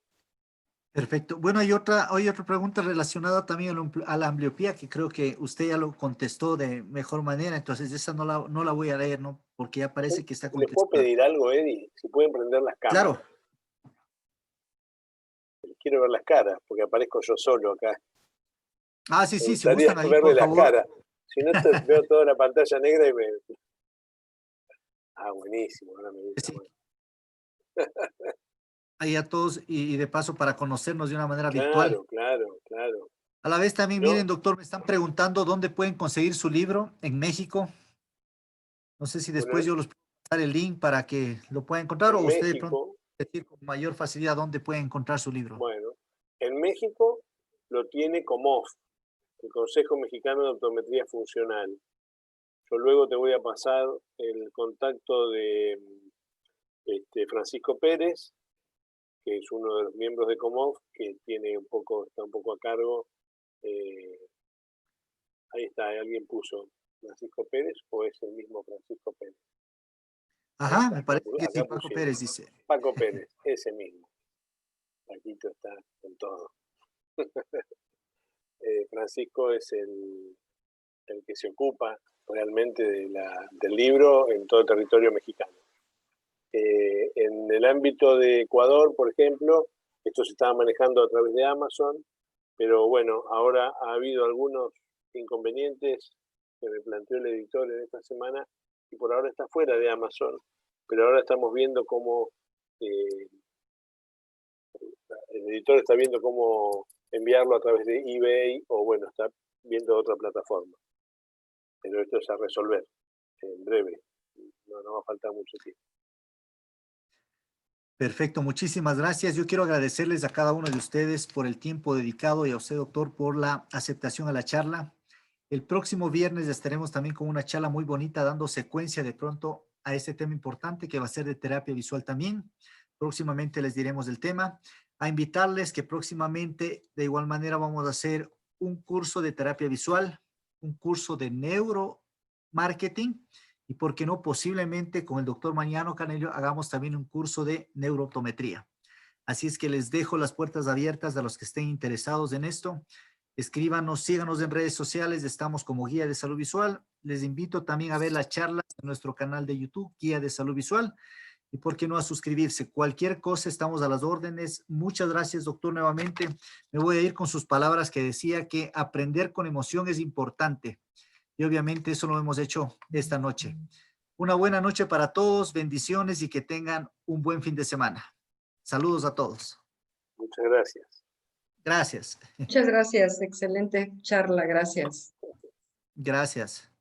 Perfecto. Bueno, hay otra pregunta relacionada también a la ambliopía, que creo que usted ya lo contestó de mejor manera, entonces esa no la voy a leer, ¿no? Porque ya parece que está ¿Les puedo contestada. pedir algo, Eddie? Si pueden prender las cámaras. Claro. Quiero ver las caras, porque aparezco yo solo acá. Ah, sí, Me sí, si gustaría gustan ahí, verle por las favor. caras. Si no, veo toda la pantalla negra y me... Ah, buenísimo. Ahora me dice, Sí. bueno. Ahí a todos y de paso para conocernos de una manera virtual. Claro. A la vez también, ¿No? miren, doctor, me están preguntando dónde pueden conseguir su libro en México. No sé si después Bueno, yo los puedo pasar el link para que lo pueda encontrar o En usted de pronto México, decir con mayor facilidad dónde puede encontrar su libro. bueno, en México lo tiene COMOF, el Consejo Mexicano de Optometría Funcional. Yo luego te voy a pasar el contacto de Francisco Pérez, que es uno de los miembros de COMOF, que está un poco a cargo. Ahí está, alguien puso Francisco Pérez o es el mismo Francisco Pérez. Ajá, me parece que sí, Acá Paco pusieron. Pérez dice. Paco Pérez, ese mismo. Paquito está en todo. Francisco es el que se ocupa realmente del libro en todo el territorio mexicano. En el ámbito de Ecuador, por ejemplo, esto se estaba manejando a través de Amazon, pero bueno, ahora ha habido algunos inconvenientes que me planteó el editor en esta semana y por ahora está fuera de Amazon, pero ahora estamos viendo cómo el editor está viendo cómo enviarlo a través de eBay o bueno, está viendo otra plataforma. Pero esto es a resolver en breve, no va a faltar mucho tiempo. Perfecto, muchísimas gracias. Yo quiero agradecerles a cada uno de ustedes por el tiempo dedicado y a usted, doctor, por la aceptación a la charla. El próximo viernes estaremos también con una charla muy bonita, dando secuencia de pronto a este tema importante que va a ser de terapia visual también. Próximamente les diremos el tema. A invitarles que próximamente, de igual manera, vamos a hacer un curso de terapia visual, un curso de neuromarketing y, por qué no, posiblemente con el doctor Mariano Canello hagamos también un curso de neurooptometría. Así es que les dejo las puertas abiertas a los que estén interesados en esto. Escríbanos, síganos en redes sociales, estamos como Guía de Salud Visual. Les invito también a ver las charlas en nuestro canal de YouTube, Guía de Salud Visual. Y por qué no a suscribirse. Cualquier cosa, estamos a las órdenes. Muchas gracias, doctor, nuevamente. Me voy a ir con sus palabras que decía que aprender con emoción es importante. Y obviamente eso lo hemos hecho esta noche. Una buena noche para todos, bendiciones y que tengan un buen fin de semana. Saludos a todos. Muchas gracias. Gracias. Muchas gracias, excelente charla, gracias. Gracias.